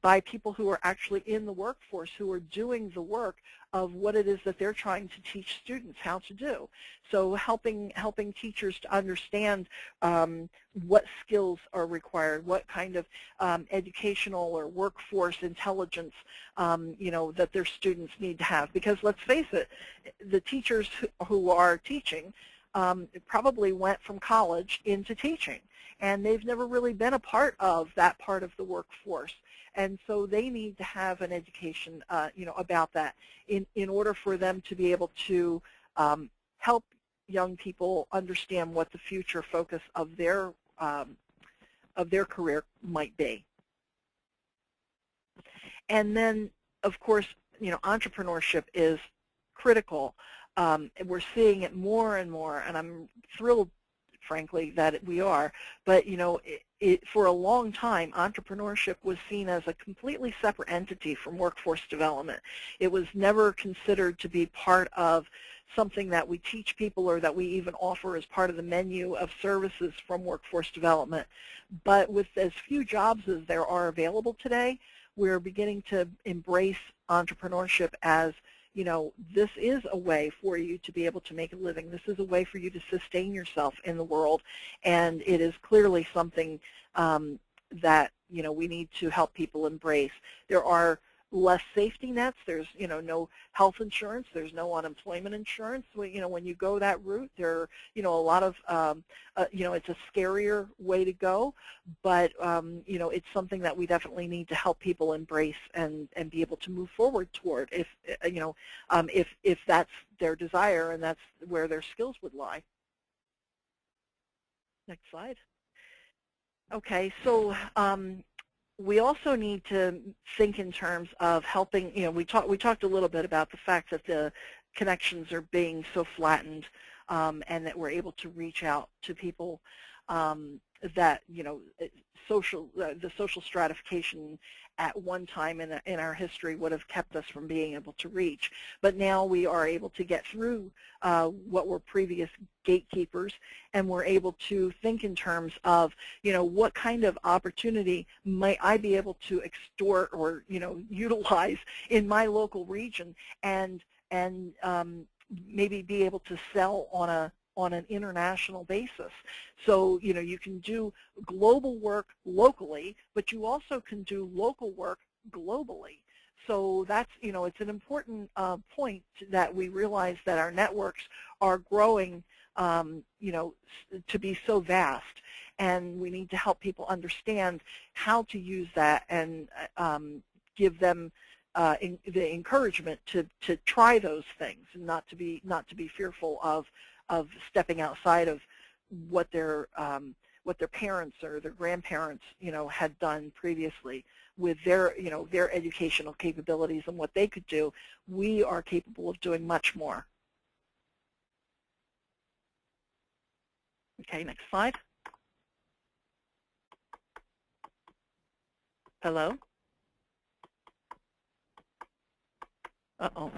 by people who are actually in the workforce, who are doing the work of what it is that they're trying to teach students how to do. So helping teachers to understand what skills are required, what kind of educational or workforce intelligence that their students need to have. Because let's face it, the teachers who are teaching probably went from college into teaching, and they've never really been a part of that part of the workforce. And so they need to have an education, about that in order for them to be able to help young people understand what the future focus of their career might be. And then, of course, entrepreneurship is critical. We're seeing it more and more, and I'm thrilled, frankly, that we are. But for a long time, entrepreneurship was seen as a completely separate entity from workforce development. It was never considered to be part of something that we teach people or that we even offer as part of the menu of services from workforce development. But with as few jobs as there are available today, we're beginning to embrace entrepreneurship as, this is a way for you to be able to make a living. This is a way for you to sustain yourself in the world, and it is clearly something that, we need to help people embrace. There are less safety nets. There's, no health insurance. There's no unemployment insurance. When you go that route, there are, a lot of, it's a scarier way to go, but, it's something that we definitely need to help people embrace and be able to move forward toward if that's their desire and that's where their skills would lie. Next slide. Okay, so we also need to think in terms of helping, we talked a little bit about the fact that the connections are being so flattened, and that we're able to reach out to people that, the social stratification at one time in our history would have kept us from being able to reach. But now we are able to get through what were previous gatekeepers, and we're able to think in terms of, what kind of opportunity might I be able to extort or, utilize in my local region, and maybe be able to sell on an international basis. So, you can do global work locally, but you also can do local work globally. So that's, it's an important point that we realize that our networks are growing, to be so vast. And we need to help people understand how to use that and give them the encouragement to try those things, and not to be fearful of stepping outside of what their parents or their grandparents had done previously with their their educational capabilities and what they could do. We are capable of doing much more. Okay, next slide. Hello? Uh-oh.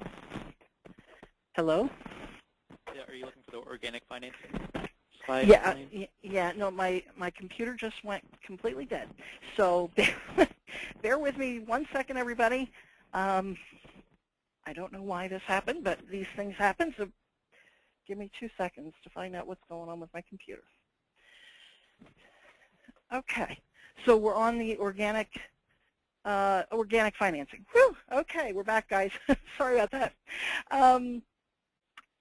Hello? Yeah, are you looking for the organic financing slide? Yeah, no, my computer just went completely dead. So bear with me 1 second, everybody. I don't know why this happened, but these things happen, so give me 2 seconds to find out what's going on with my computer. Okay, So we're on the organic financing. Whew, okay, we're back, guys. Sorry about that.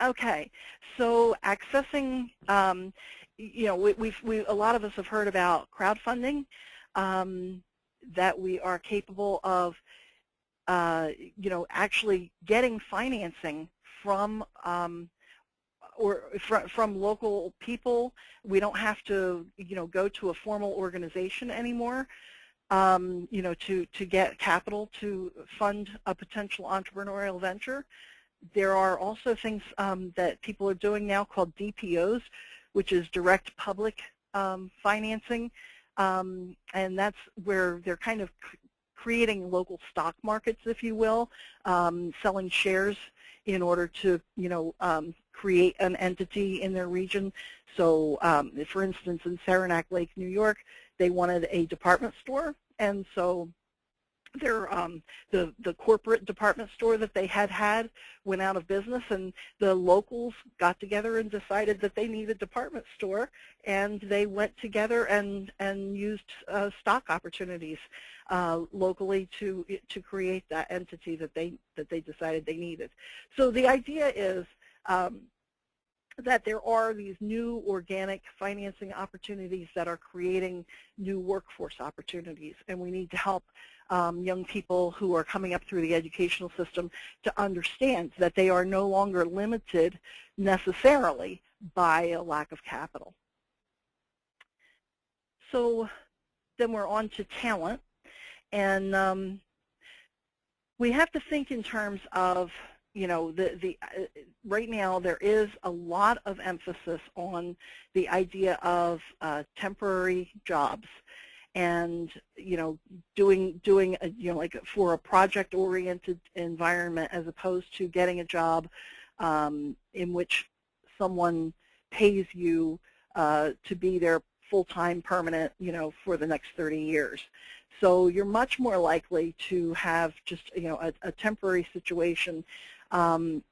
Okay, so accessing, you know, a lot of us have heard about crowdfunding, that we are capable of, you know, actually getting financing from from local people. We don't have to, you know, go to a formal organization anymore, you know, to get capital to fund a potential entrepreneurial venture. There are also things that people are doing now called DPOs, which is direct public financing, and that's where they're kind of creating local stock markets, if you will, selling shares in order to, you know, create an entity in their region. So, for instance, in Saranac Lake, New York, they wanted a department store, and so their the corporate department store that they had went out of business, and the locals got together and decided that they need a department store, and they went together and used stock opportunities locally to create that entity that they decided they needed. So the idea is that there are these new organic financing opportunities that are creating new workforce opportunities, and we need to help young people who are coming up through the educational system to understand that they are no longer limited necessarily by a lack of capital. So then we're on to talent, and we have to think in terms of, you know, right now there is a lot of emphasis on the idea of temporary jobs, and, you know, doing a, you know, like for a project-oriented environment, as opposed to getting a job in which someone pays you to be there full-time, permanent, you know, for the next 30 years. So you're much more likely to have just, you know, a temporary situation, and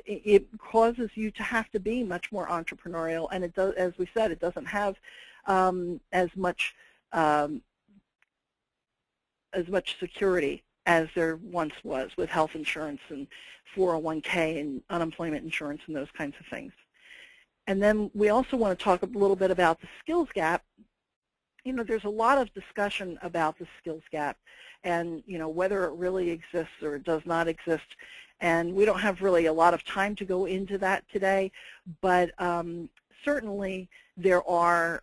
it causes you to have to be much more entrepreneurial. And it does, as we said, it doesn't have as much security as there once was with health insurance and 401k and unemployment insurance and those kinds of things. And then we also want to talk a little bit about the skills gap. You know, there's a lot of discussion about the skills gap and, you know, whether it really exists or it does not exist. And we don't have really a lot of time to go into that today, but certainly there are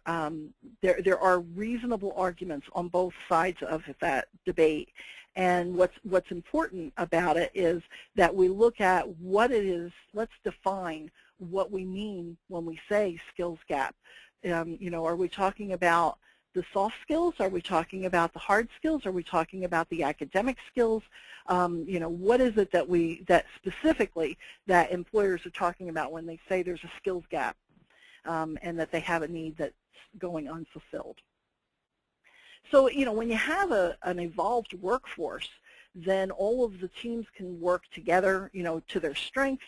reasonable arguments on both sides of that debate. And what's important about it is that we look at what it is. Let's define what we mean when we say skills gap. You know, are we talking about the soft skills? Are we talking about the hard skills? Are we talking about the academic skills? You know, what is it that specifically that employers are talking about when they say there's a skills gap, and that they have a need that's going unfulfilled? So, you know, when you have an evolved workforce, then all of the teams can work together, you know, to their strengths,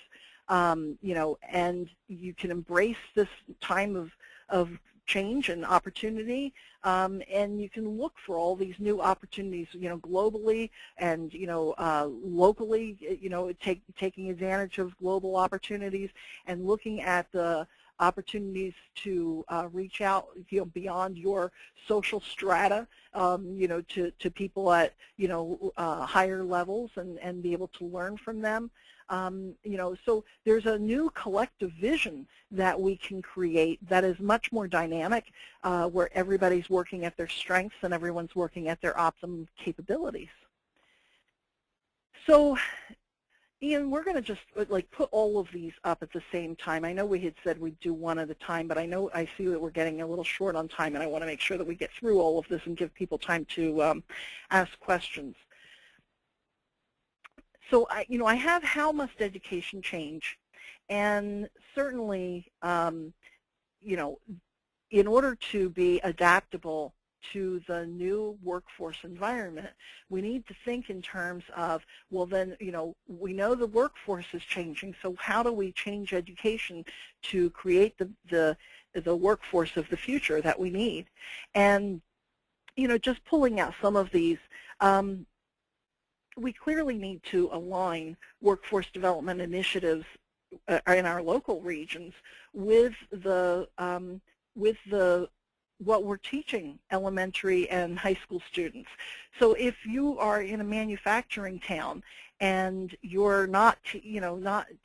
you know, and you can embrace this time of change and opportunity, and you can look for all these new opportunities, you know, globally and, you know, locally, you know, taking advantage of global opportunities and looking at the opportunities to reach out, you know, beyond your social strata, you know, to people at, you know, higher levels and be able to learn from them. You know, so there's a new collective vision that we can create that is much more dynamic, where everybody's working at their strengths and everyone's working at their optimum capabilities. So, Ian, we're going to just like put all of these up at the same time. I know we had said we'd do one at a time, but I see that we're getting a little short on time, and I want to make sure that we get through all of this and give people time to ask questions. So, you know, I have how must education change, and certainly, you know, in order to be adaptable to the new workforce environment, we need to think in terms of, well then, you know, we know the workforce is changing, so how do we change education to create the workforce of the future that we need? And just pulling out some of these, we clearly need to align workforce development initiatives in our local regions with the what we're teaching elementary and high school students. So if you are in a manufacturing town and you're not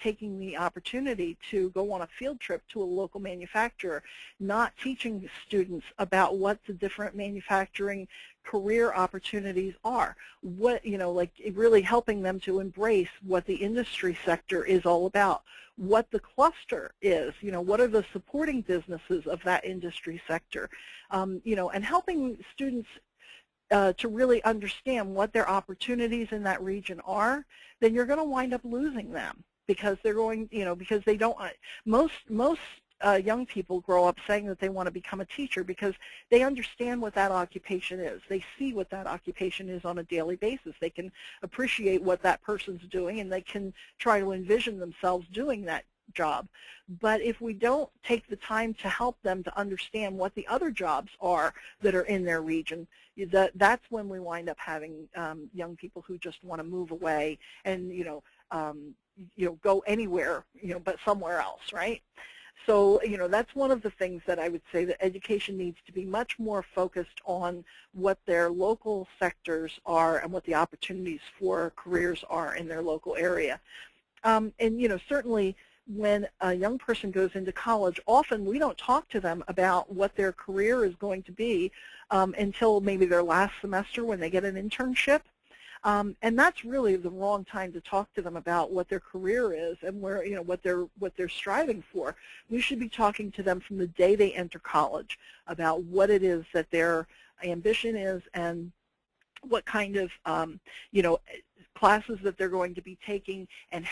taking the opportunity to go on a field trip to a local manufacturer, not teaching students about what the different manufacturing career opportunities are, what, like really helping them to embrace what the industry sector is all about, what the cluster is, what are the supporting businesses of that industry sector, and helping students to really understand what their opportunities in that region are, then you're going to wind up losing them because they're going, because they don't, most young people grow up saying that they want to become a teacher because they understand what that occupation is. They see what that occupation is on a daily basis. They can appreciate what that person's doing, and they can try to envision themselves doing that job. But if we don't take the time to help them to understand what the other jobs are that are in their region, that's when we wind up having young people who just want to move away and go anywhere but somewhere else, right? So that's one of the things that I would say that education needs to be much more focused on what their local sectors are and what the opportunities for careers are in their local area. And certainly when a young person goes into college, often we don't talk to them about what their career is going to be until maybe their last semester when they get an internship. And that's really the wrong time to talk to them about what their career is and where, what they're striving for. We should be talking to them from the day they enter college about what it is that their ambition is and what kind of, classes that they're going to be taking, and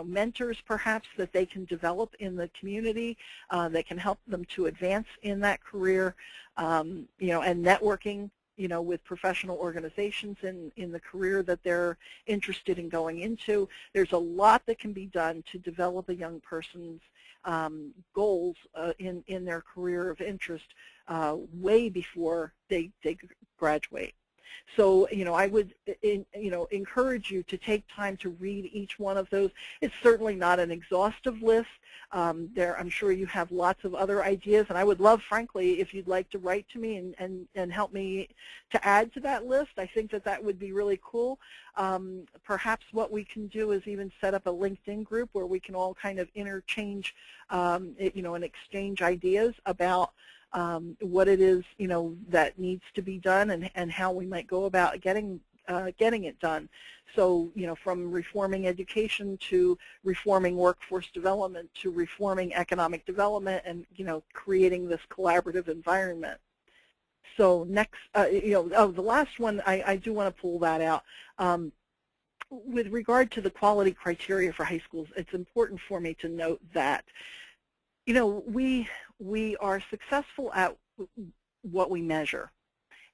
mentors perhaps that they can develop in the community that can help them to advance in that career, and networking with professional organizations in the career that they're interested in going into. There's a lot that can be done to develop a young person's goals in their career of interest way before they graduate. So, I would, encourage you to take time to read each one of those. It's certainly not an exhaustive list. I'm sure you have lots of other ideas, and I would love, frankly, if you'd like to write to me and help me to add to that list. I think that would be really cool. Perhaps what we can do is even set up a LinkedIn group where we can all kind of interchange, and exchange ideas about what it is, that needs to be done and how we might go about getting it done. So, from reforming education to reforming workforce development to reforming economic development and, creating this collaborative environment. So next, the last one, I do want to pull that out. With regard to the quality criteria for high schools, it's important for me to note that we are successful at what we measure,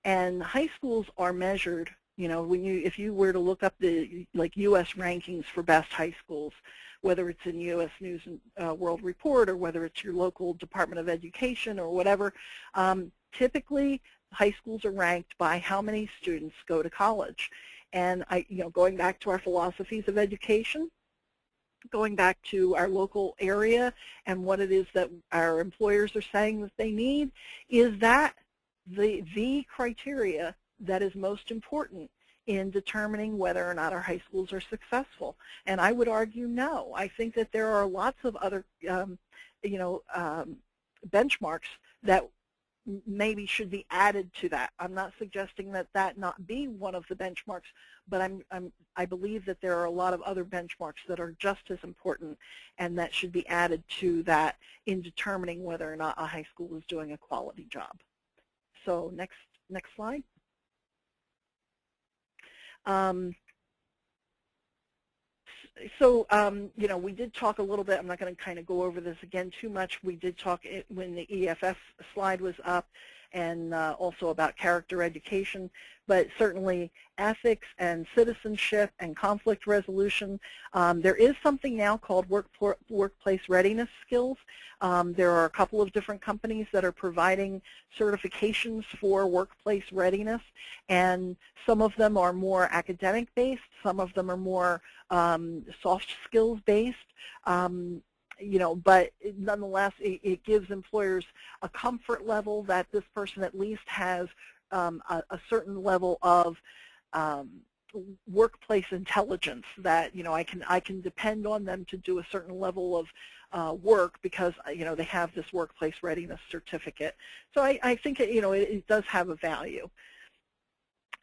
and high schools are measured. If you were to look up the U.S. rankings for best high schools, whether it's in U.S. News and World Report or whether it's your local Department of Education or whatever, typically high schools are ranked by how many students go to college. And going back to our philosophies of education, going back to our local area and what it is that our employers are saying that they need, is that the criteria that is most important in determining whether or not our high schools are successful? And I would argue no. I think that there are lots of other benchmarks that maybe should be added to that. I'm not suggesting that not be one of the benchmarks, but I believe that there are a lot of other benchmarks that are just as important and that should be added to that in determining whether or not a high school is doing a quality job. So next slide. We did talk a little bit. I'm not going to kind of go over this again too much. We did talk when the EFF slide was up, and also about character education, but certainly ethics and citizenship and conflict resolution. There is something now called workplace readiness skills. There are a couple of different companies that are providing certifications for workplace readiness, and some of them are more academic based, some of them are more soft skills based. But nonetheless, it gives employers a comfort level that this person at least has a certain level of workplace intelligence, that I can depend on them to do a certain level of work because they have this workplace readiness certificate. So I think it does have a value.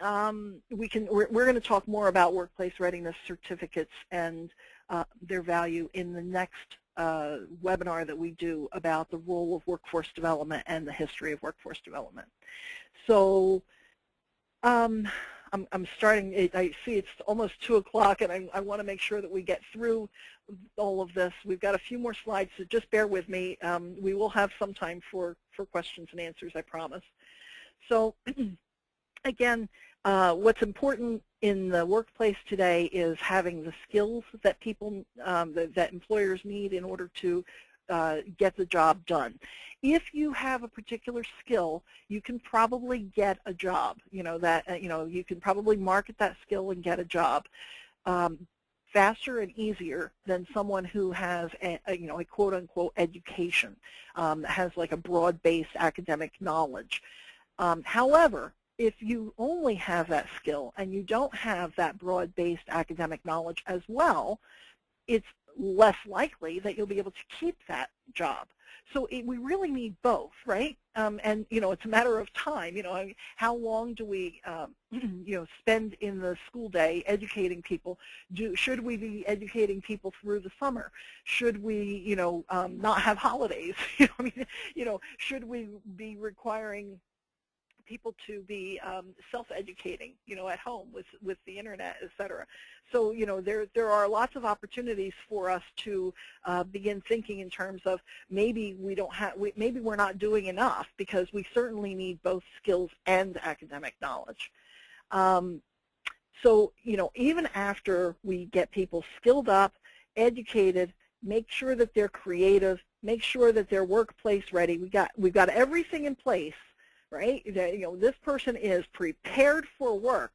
We're going to talk more about workplace readiness certificates and their value in the next webinar that we do about the role of workforce development and the history of workforce development. So I'm starting, I see it's almost 2 o'clock, and I want to make sure that we get through all of this. We've got a few more slides, so just bear with me. We will have some time for questions and answers, I promise. So again, what's important in the workplace today is having the skills that people, that employers need in order to get the job done. If you have a particular skill, you can probably get a job. You can probably market that skill and get a job faster and easier than someone who has a quote-unquote education, has like a broad-based academic knowledge. However, if you only have that skill and you don't have that broad-based academic knowledge as well, it's less likely that you'll be able to keep that job. So we really need both, right? And it's a matter of time. How long do we spend in the school day educating people? Should we be educating people through the summer? Should we not have holidays? Should we be requiring people to be self-educating, at home with the internet, et cetera. So, there are lots of opportunities for us to begin thinking in terms of maybe maybe we're not doing enough, because we certainly need both skills and academic knowledge. So, even after we get people skilled up, educated, make sure that they're creative, make sure that they're workplace ready. We've got everything in place, right? This person is prepared for work,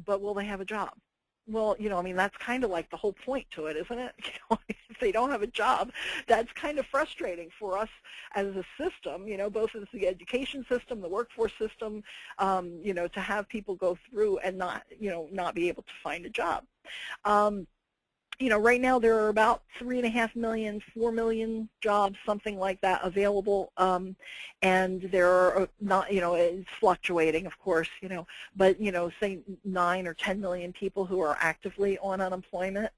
but will they have a job? Well, that's kind of like the whole point to it, isn't it? If they don't have a job, that's kind of frustrating for us as a system, both as the education system, the workforce system, to have people go through and not be able to find a job. Right now there are about 3.5 million, 4 million jobs, something like that, available, and there are not, it's fluctuating, of course, but say 9 or 10 million people who are actively on unemployment,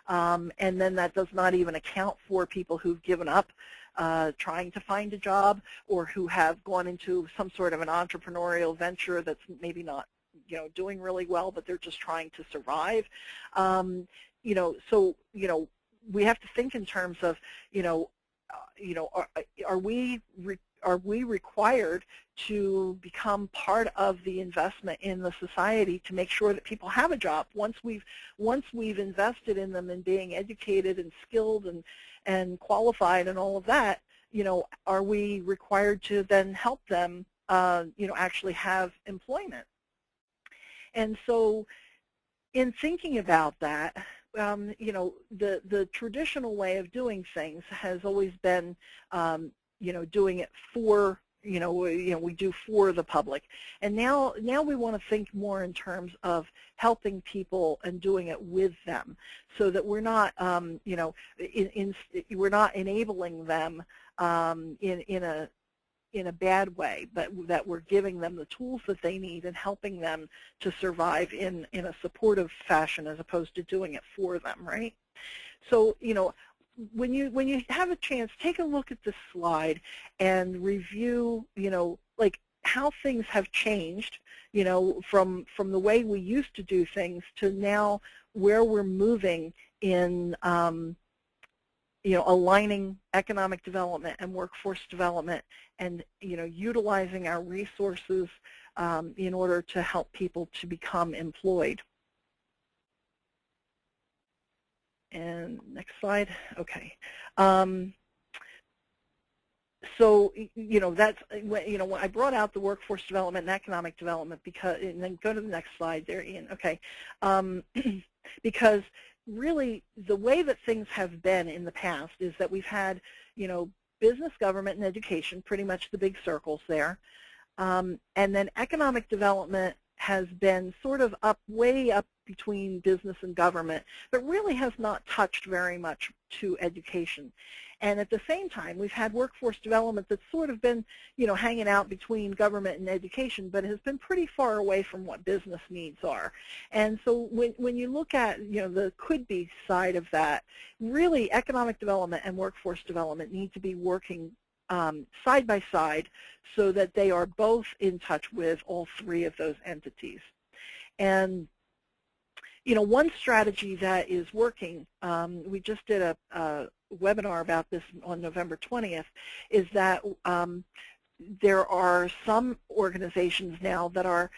and then that does not even account for people who've given up trying to find a job, or who have gone into some sort of an entrepreneurial venture that's maybe not, doing really well, but they're just trying to survive. So, we have to think in terms of, are we required to become part of the investment in the society to make sure that people have a job once we've invested in them and being educated and skilled and qualified and all of that? Are we required to then help them, actually have employment? And so, in thinking about that, the traditional way of doing things has always been, doing it for, we do for the public. And now we want to think more in terms of helping people and doing it with them, so that we're not, we're not enabling them in a bad way, but that we're giving them the tools that they need and helping them to survive in a supportive fashion, as opposed to doing it for them, right? So, when you have a chance, take a look at this slide and review, like how things have changed, from the way we used to do things to now where we're moving in aligning economic development and workforce development, and utilizing our resources in order to help people to become employed. And next slide. Okay. So that's when I brought out the workforce development and economic development, because, and then go to the next slide there, Ian. Okay. Because really the way that things have been in the past is that we've had business, government, and education, pretty much the big circles there, and then economic development has been sort of way up between business and government, but really has not touched very much to education. And at the same time, we've had workforce development that's sort of been, hanging out between government and education, but has been pretty far away from what business needs are. And so when you look at, the could-be side of that, really economic development and workforce development need to be working side by side so that they are both in touch with all three of those entities. And one strategy that is working, we just did a webinar about this on November 20th, is that there are some organizations now that are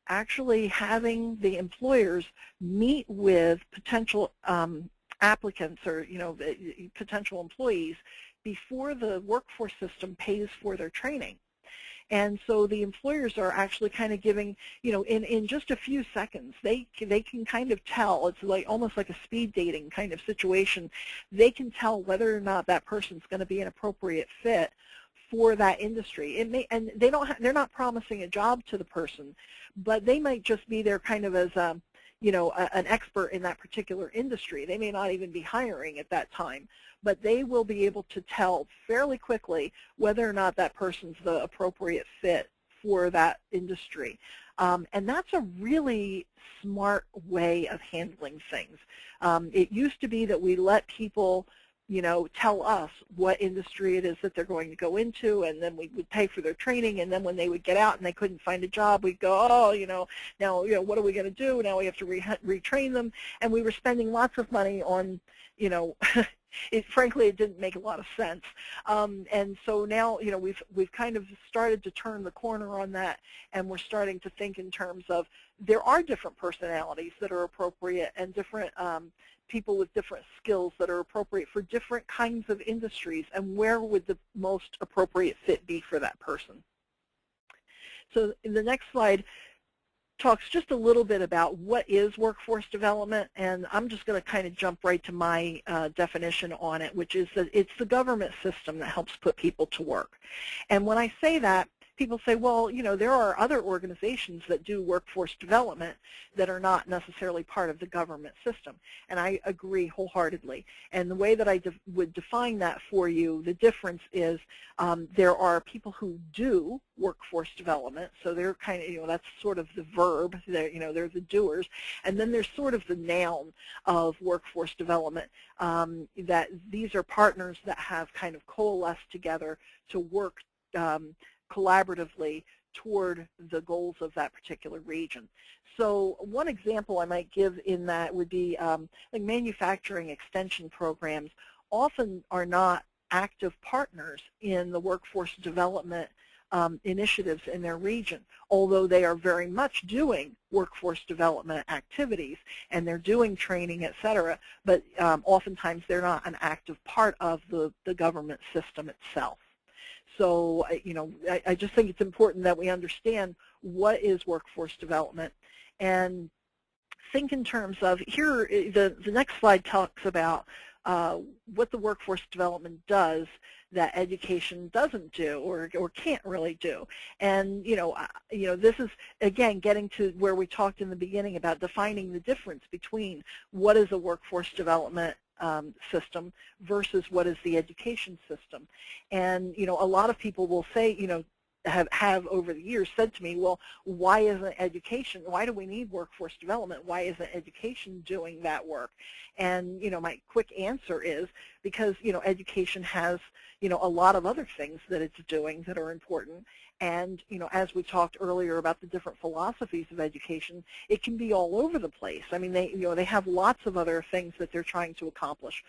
actually having the employers meet with potential applicants or potential employees before the workforce system pays for their training. And so the employers are actually kind of giving, in just a few seconds, they can kind of tell. It's like almost like a speed dating kind of situation. They can tell whether or not that person's going to be an appropriate fit for that industry. And they're not promising a job to the person, but they might just be there kind of as an expert in that particular industry. They may not even be hiring at that time, but they will be able to tell fairly quickly whether or not that person's the appropriate fit for that industry. And that's a really smart way of handling things. It used to be that we let people tell us what industry it is that they're going to go into, and then we would pay for their training, and then when they would get out and they couldn't find a job, we'd go, oh, now, what are we going to do? Now we have to retrain them, and we were spending lots of money on, frankly, it didn't make a lot of sense. And so now, we've kind of started to turn the corner on that, and we're starting to think in terms of there are different personalities that are appropriate and different people with different skills that are appropriate for different kinds of industries, and where would the most appropriate fit be for that person. So in the next slide talks just a little bit about what is workforce development, and I'm just going to kind of jump right to my definition on it, which is that it's the government system that helps put people to work. And when I say that, people say, well, there are other organizations that do workforce development that are not necessarily part of the government system. And I agree wholeheartedly. And the way that I would define that for you, the difference is there are people who do workforce development. So they're kind of, that's sort of the verb. They're the doers. And then there's sort of the noun of workforce development, that these are partners that have kind of coalesced together to work collaboratively toward the goals of that particular region. So one example I might give in that would be like manufacturing extension programs often are not active partners in the workforce development initiatives in their region, although they are very much doing workforce development activities and they're doing training, etc. But oftentimes they're not an active part of the government system itself. So, I just think it's important that we understand what is workforce development and think in terms of, here, the next slide talks about what the workforce development does that education doesn't do or can't really do. And, this is, again, getting to where we talked in the beginning about defining the difference between what is a workforce development system versus what is the education system. And a lot of people will say, have over the years said to me, well, why isn't education, why do we need workforce development? Why isn't education doing that work? And, my quick answer is because, education has, a lot of other things that it's doing that are important. And, as we talked earlier about the different philosophies of education, it can be all over the place. I mean, they have lots of other things that they're trying to accomplish.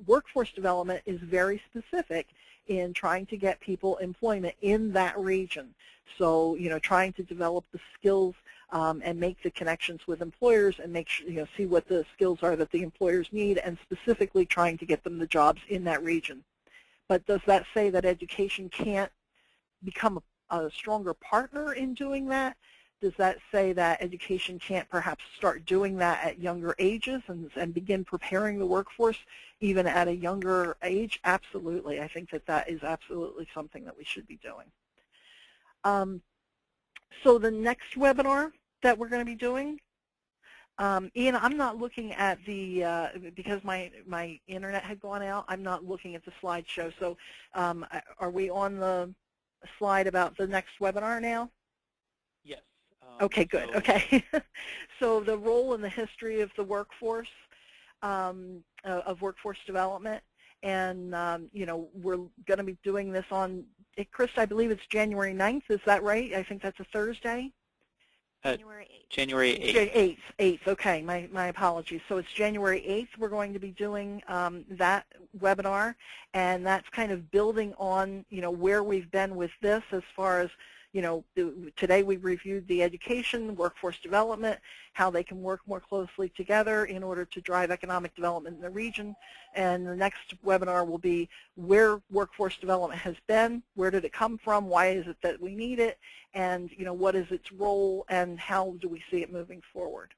Workforce development is very specific in trying to get people employment in that region. So, trying to develop the skills and make the connections with employers and make sure, see what the skills are that the employers need, and specifically trying to get them the jobs in that region. But does that say that education can't become a stronger partner in doing that? Does that say that education can't perhaps start doing that at younger ages and begin preparing the workforce even at a younger age? Absolutely. I think that that is absolutely something that we should be doing. So the next webinar that we're going to be doing, Ian, I'm not looking at the, because my internet had gone out, I'm not looking at the slideshow. So are we on the slide about the next webinar now? Yes. Okay, good. Okay. So the role and the history of the workforce, of workforce development, and we're going to be doing this on, Chris, I believe it's January 9th. Is that right? I think that's a Thursday. January 8th. January 8th. 8th. Okay, my apologies. So it's January 8th. We're going to be doing that webinar, and that's kind of building on where we've been with this as far as today we reviewed the education, workforce development, how they can work more closely together in order to drive economic development in the region. And the next webinar will be where workforce development has been, where did it come from, why is it that we need it, and what is its role, and how do we see it moving forward.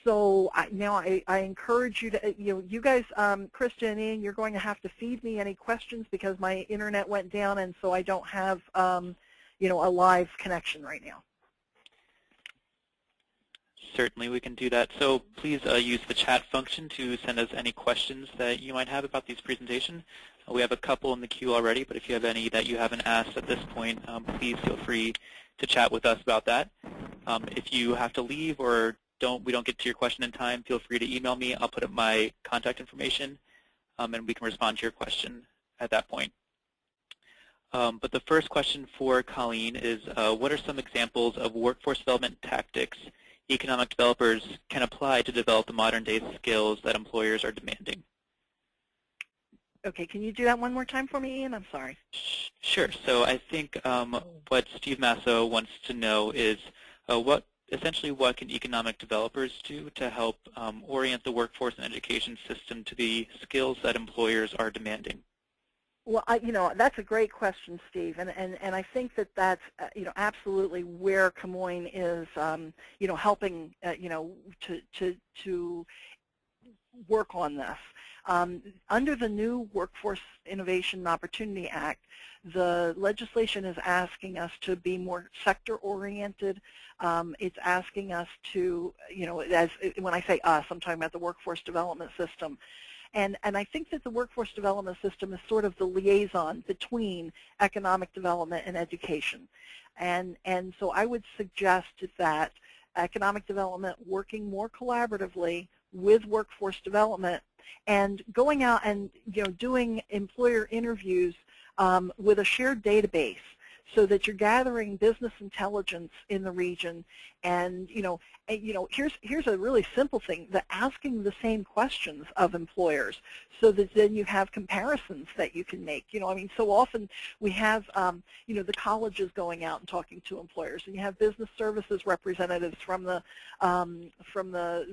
So now I encourage you to, you guys, Krista and Ian, you're going to have to feed me any questions because my internet went down, and so I don't have a live connection right now. Certainly, we can do that. So please use the chat function to send us any questions that you might have about these presentations. We have a couple in the queue already, but if you have any that you haven't asked at this point, please feel free to chat with us about that. If you have to leave or we don't get to your question in time, feel free to email me. I'll put up my contact information, and we can respond to your question at that point. But the first question for Colleen is, what are some examples of workforce development tactics economic developers can apply to develop the modern-day skills that employers are demanding? Okay, can you do that one more time for me, Ian? I'm sorry. Sure. So I think what Steve Masso wants to know is essentially what can economic developers do to help orient the workforce and education system to the skills that employers are demanding? Well, that's a great question, Steve, and I think that that's absolutely where Camoin is helping to work on this. Under the new Workforce Innovation and Opportunity Act, the legislation is asking us to be more sector-oriented. It's asking us to, when I say us, I'm talking about the workforce development system. And I think that the workforce development system is sort of the liaison between economic development and education. And so I would suggest that economic development working more collaboratively with workforce development and going out and doing employer interviews with a shared database so that you're gathering business intelligence in the region. And here's a really simple thing: that asking the same questions of employers, so that then you have comparisons that you can make. I mean, so often we have the colleges going out and talking to employers, and you have business services representatives from the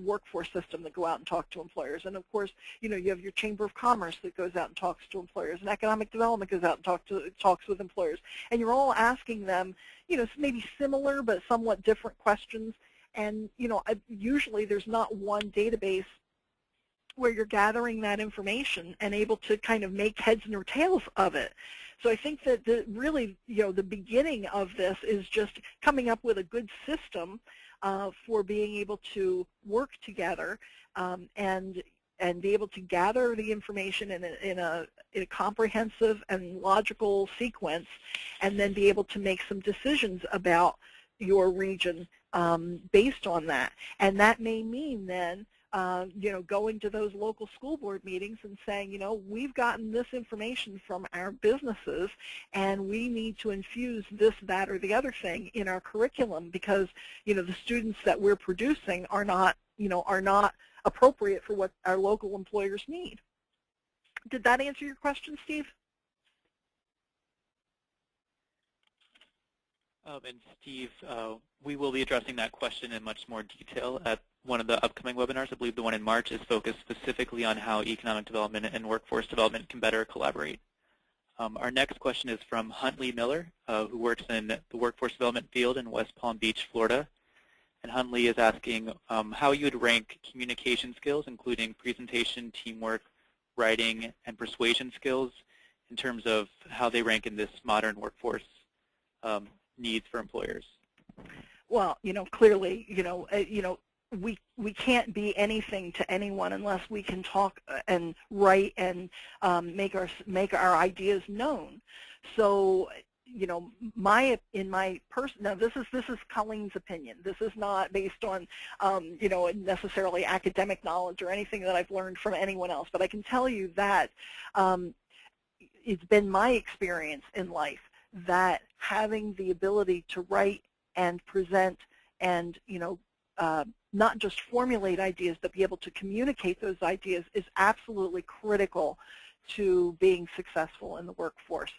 workforce system that go out and talk to employers, and of course, you have your Chamber of Commerce that goes out and talks to employers, and economic development goes out and talks with employers, and you're all asking them, maybe similar but somewhat different questions. And usually there's not one database where you're gathering that information and able to kind of make heads or tails of it. So I think that really, the beginning of this is just coming up with a good system for being able to work together and be able to gather the information in a comprehensive and logical sequence, and then be able to make some decisions about your region based on that. And that may mean then going to those local school board meetings and saying, we've gotten this information from our businesses, and we need to infuse this, that, or the other thing in our curriculum because, the students that we're producing are not appropriate for what our local employers need. Did that answer your question, Steve? And Steve, we will be addressing that question in much more detail at one of the upcoming webinars. I believe the one in March is focused specifically on how economic development and workforce development can better collaborate. Our next question is from Huntley Miller, who works in the workforce development field in West Palm Beach, Florida. And Huntley is asking how you would rank communication skills, including presentation, teamwork, writing, and persuasion skills in terms of how they rank in this modern workforce needs for employers. Well, clearly, we can't be anything to anyone unless we can talk and write and make our ideas known. So, now this is Colleen's opinion. This is not based on necessarily academic knowledge or anything that I've learned from anyone else. But I can tell you that it's been my experience in life that having the ability to write and present and not just formulate ideas, but be able to communicate those ideas is absolutely critical to being successful in the workforce.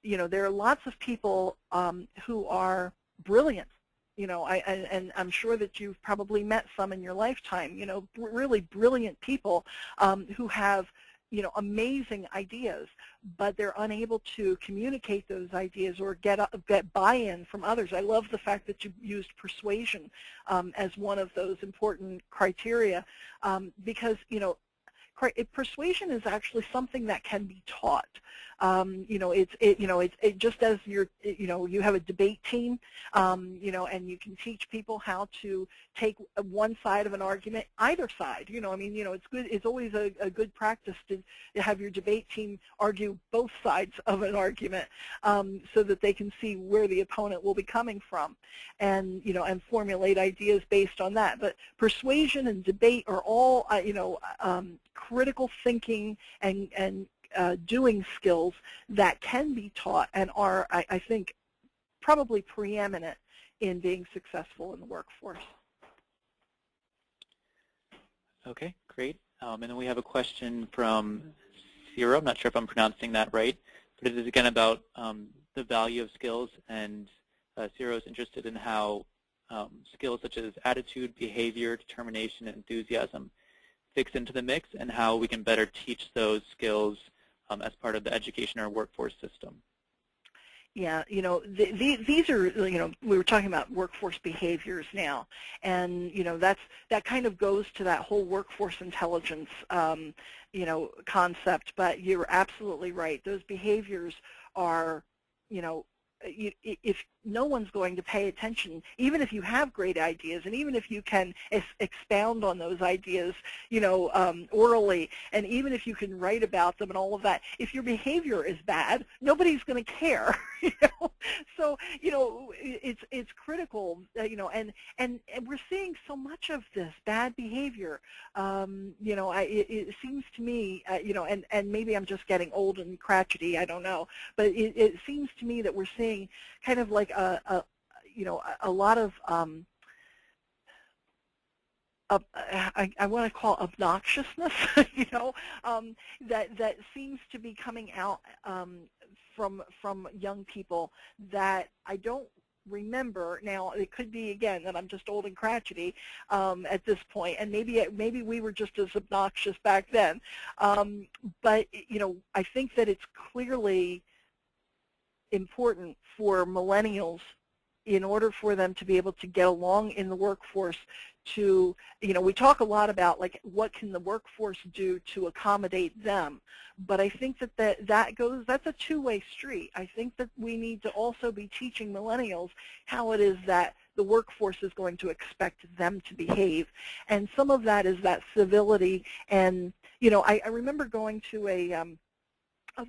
There are lots of people who are brilliant, and I'm sure that you've probably met some in your lifetime, really brilliant people who have amazing ideas, but they're unable to communicate those ideas or get buy-in from others. I love the fact that you used persuasion as one of those important criteria because, persuasion is actually something that can be taught. It's just as you have a debate team, and you can teach people how to take one side of an argument, either side. It's good. It's always a good practice to have your debate team argue both sides of an argument, so that they can see where the opponent will be coming from, and and formulate ideas based on that. But persuasion and debate are all critical thinking and doing skills that can be taught and are, I think, probably preeminent in being successful in the workforce. Okay, great. And then we have a question from Ciro. I'm not sure if I'm pronouncing that right, but it is again about the value of skills, and Ciro is interested in how skills such as attitude, behavior, determination, and enthusiasm fix into the mix, and how we can better teach those skills as part of the education or workforce system. Yeah, these are, we were talking about workforce behaviors now, and that kind of goes to that whole workforce intelligence, concept. But you're absolutely right. Those behaviors are, if no one's going to pay attention, even if you have great ideas, and even if you can expound on those ideas, orally, and even if you can write about them and all of that, if your behavior is bad, nobody's going to care. So it's critical, and we're seeing so much of this bad behavior. It seems to me, and maybe I'm just getting old and crotchety, I don't know, but it seems to me that we're seeing kind of like a lot of I want to call obnoxiousness, that seems to be coming out from young people that I don't remember. Now, it could be, again, that I'm just old and crotchety at this point, and maybe we were just as obnoxious back then. But, I think that it's clearly important for millennials, in order for them to be able to get along in the workforce, to, we talk a lot about, like, what can the workforce do to accommodate them, but I think that's a two-way street. I think that we need to also be teaching millennials how it is that the workforce is going to expect them to behave, and some of that is that civility. And, I remember going to a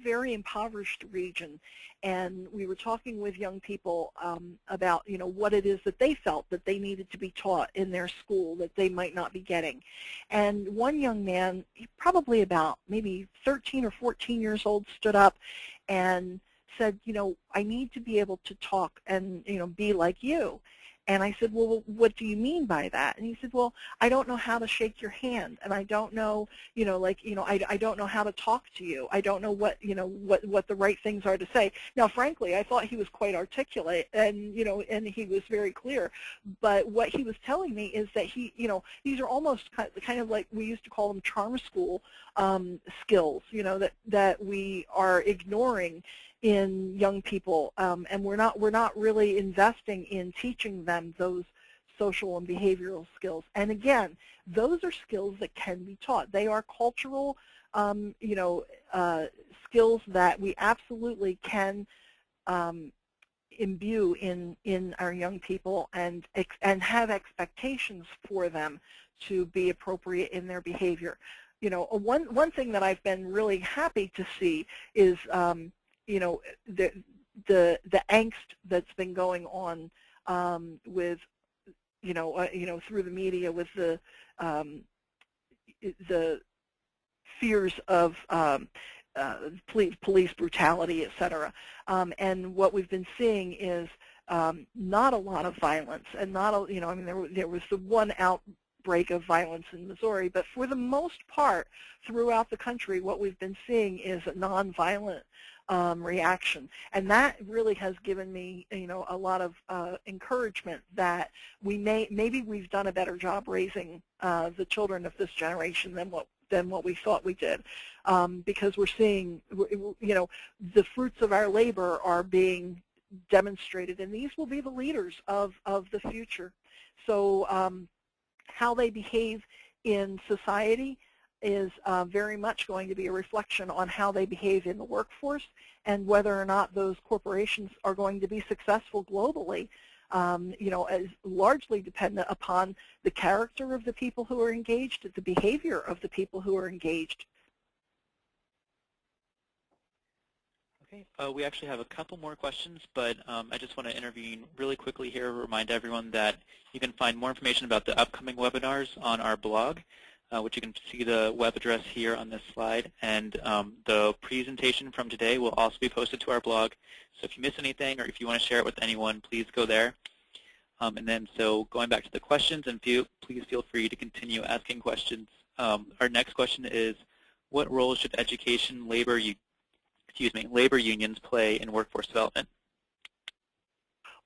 very impoverished region, and we were talking with young people about what it is that they felt that they needed to be taught in their school that they might not be getting. And one young man, probably about maybe 13 or 14 years old, stood up and said, I need to be able to talk and be like you. And I said, well, what do you mean by that? And he said, well, I don't know how to shake your hand, and I don't know, I don't know how to talk to you. I don't know what the right things are to say. Now, frankly, I thought he was quite articulate, and and he was very clear. But what he was telling me is that these are almost kind of like we used to call them charm school skills, that we are ignoring in young people, and we're not really investing in teaching them those social and behavioral skills. And again, those are skills that can be taught. They are cultural, skills that we absolutely can imbue in our young people and have expectations for them to be appropriate in their behavior. One thing that I've been really happy to see is the angst that's been going on with through the media with the fears of police brutality, etc. And what we've been seeing is not a lot of violence, and not there was the one outbreak of violence in Missouri, but for the most part throughout the country, what we've been seeing is a nonviolent reaction, and that really has given me, a lot of encouragement that maybe we've done a better job raising the children of this generation than what we thought we did, because we're seeing, the fruits of our labor are being demonstrated, and these will be the leaders of the future. So how they behave in society is very much going to be a reflection on how they behave in the workforce, and whether or not those corporations are going to be successful globally, is largely dependent upon the character of the people who are engaged, the behavior of the people who are engaged. Okay, we actually have a couple more questions, but I just want to intervene really quickly here, remind everyone that you can find more information about the upcoming webinars on our blog, which you can see the web address here on this slide, and the presentation from today will also be posted to our blog. So if you miss anything or if you want to share it with anyone, please go there. And then, so going back to the questions, and please feel free to continue asking questions. Our next question is, what role should labor unions play in workforce development?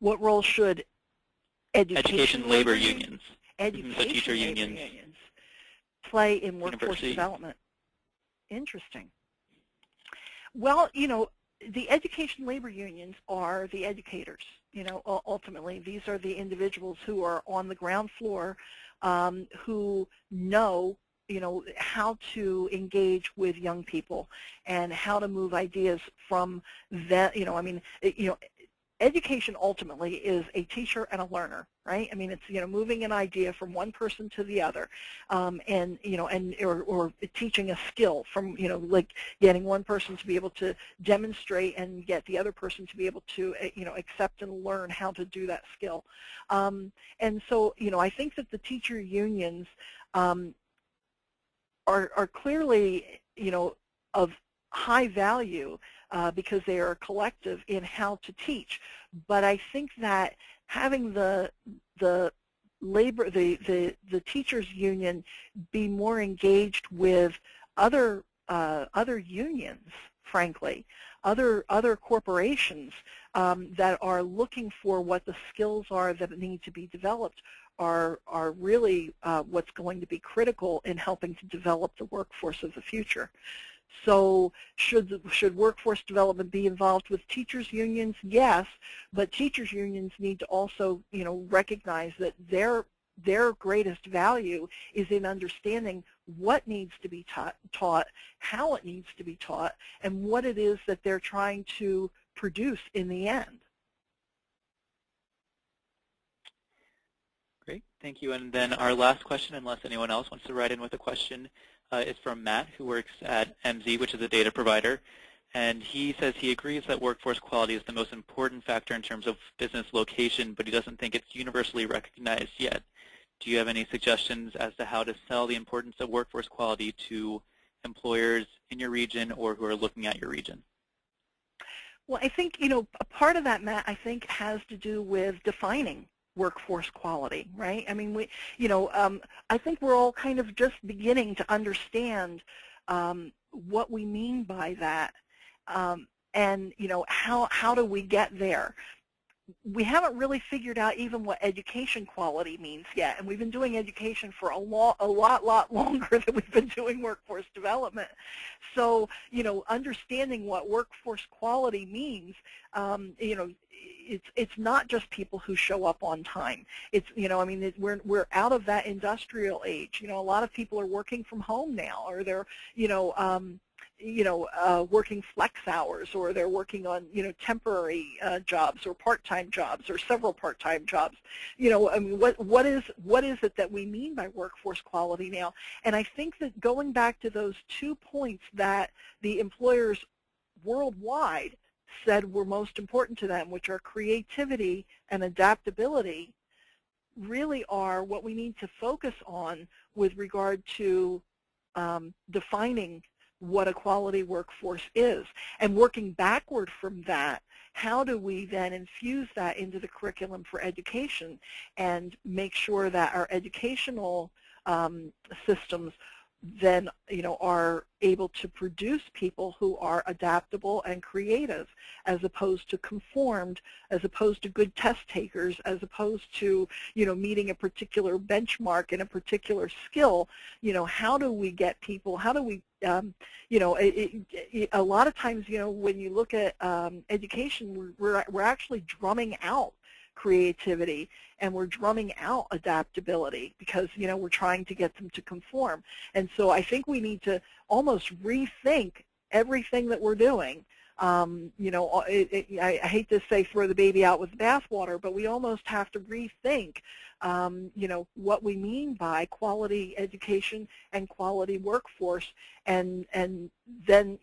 What role should education labor unions, so teacher unions, play in workforce development? Interesting. Well, the education labor unions are the educators. Ultimately, these are the individuals who are on the ground floor, who know, how to engage with young people and how to move ideas from that. Education ultimately is a teacher and a learner, right? It's moving an idea from one person to the other, or teaching a skill from like getting one person to be able to demonstrate and get the other person to be able to accept and learn how to do that skill. And so I think that the teacher unions are clearly of high value because they are a collective in how to teach. But I think that having the teachers union be more engaged with other unions, frankly, other corporations that are looking for what the skills are that need to be developed are really what's going to be critical in helping to develop the workforce of the future. So should workforce development be involved with teachers unions? Yes, but teachers unions need to also recognize that their greatest value is in understanding what needs to be taught, how it needs to be taught, and what it is that they're trying to produce in the end. Great, thank you. And then our last question, unless anyone else wants to write in with a question, is from Matt, who works at MZ, which is a data provider. And he says he agrees that workforce quality is the most important factor in terms of business location, but he doesn't think it's universally recognized yet. Do you have any suggestions as to how to sell the importance of workforce quality to employers in your region or who are looking at your region? Well, I think, a part of that, Matt, I think has to do with defining workforce quality, right? I mean, I think we're all kind of just beginning to understand what we mean by that, and how do we get there? We haven't really figured out even what education quality means yet, and we've been doing education for a lot longer than we've been doing workforce development. So, understanding what workforce quality means, it's not just people who show up on time. It's, I mean, we're out of that industrial age. A lot of people are working from home now, or they're, working flex hours, or they're working on, temporary jobs, or part-time jobs, or several part-time jobs. I mean, what is it that we mean by workforce quality now? And I think that going back to those 2 points that the employers worldwide said were most important to them, which are creativity and adaptability, really are what we need to focus on with regard to defining what a quality workforce is. And working backward from that, how do we then infuse that into the curriculum for education and make sure that our educational systems then are able to produce people who are adaptable and creative, as opposed to conformed, as opposed to good test takers, as opposed to meeting a particular benchmark in a particular skill. How do we get people, how do we a lot of times, when you look at education, we're actually drumming out creativity, and we're drumming out adaptability because, we're trying to get them to conform. And so I think we need to almost rethink everything that we're doing. I hate to say throw the baby out with the bathwater, but we almost have to rethink, what we mean by quality education and quality workforce, and then,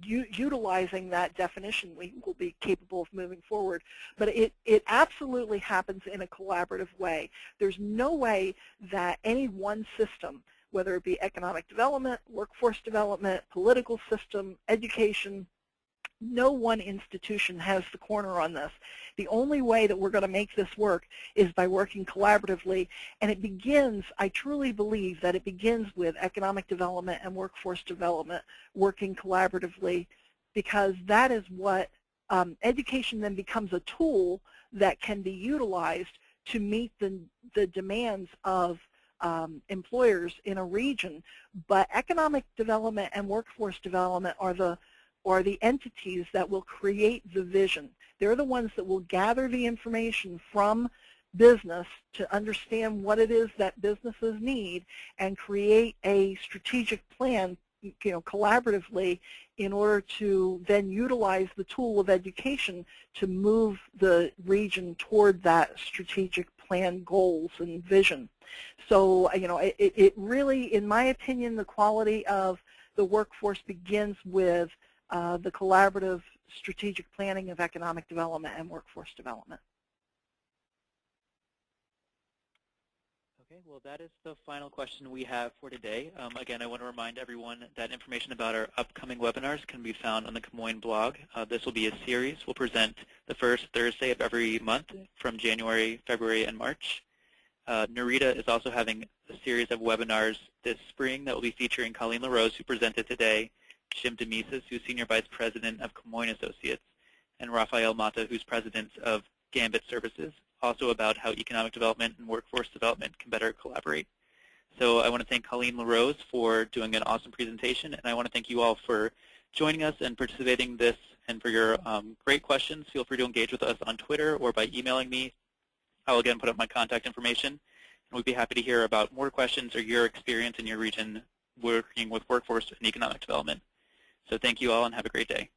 utilizing that definition, we will be capable of moving forward. But it absolutely happens in a collaborative way. There's no way that any one system, whether it be economic development, workforce development, political system, education, no one institution has the corner on this. The only way that we're going to make this work is by working collaboratively, and it begins, I truly believe that it begins with economic development and workforce development working collaboratively, because that is what education then becomes a tool that can be utilized to meet the demands of employers in a region. But economic development and workforce development are the entities that will create the vision. They're the ones that will gather the information from business to understand what it is that businesses need and create a strategic plan, collaboratively, in order to then utilize the tool of education to move the region toward that strategic plan goals and vision. So, it really, in my opinion, the quality of the workforce begins with the collaborative strategic planning of economic development and workforce development. Okay, well, that is the final question we have for today. Again, I want to remind everyone that information about our upcoming webinars can be found on the Camoin blog. This will be a series. We'll present the first Thursday of every month from January, February, and March. Narita is also having a series of webinars this spring that will be featuring Colleen LaRose, who presented today, Jim Demises, who's Senior Vice President of Camoin Associates, and Rafael Mata, who's President of Gambit Services, also about how economic development and workforce development can better collaborate. So I want to thank Colleen LaRose for doing an awesome presentation, and I want to thank you all for joining us and participating in this, and for your great questions. Feel free to engage with us on Twitter or by emailing me. I'll again put up my contact information, and we'd be happy to hear about more questions or your experience in your region working with workforce and economic development. So thank you all, and have a great day.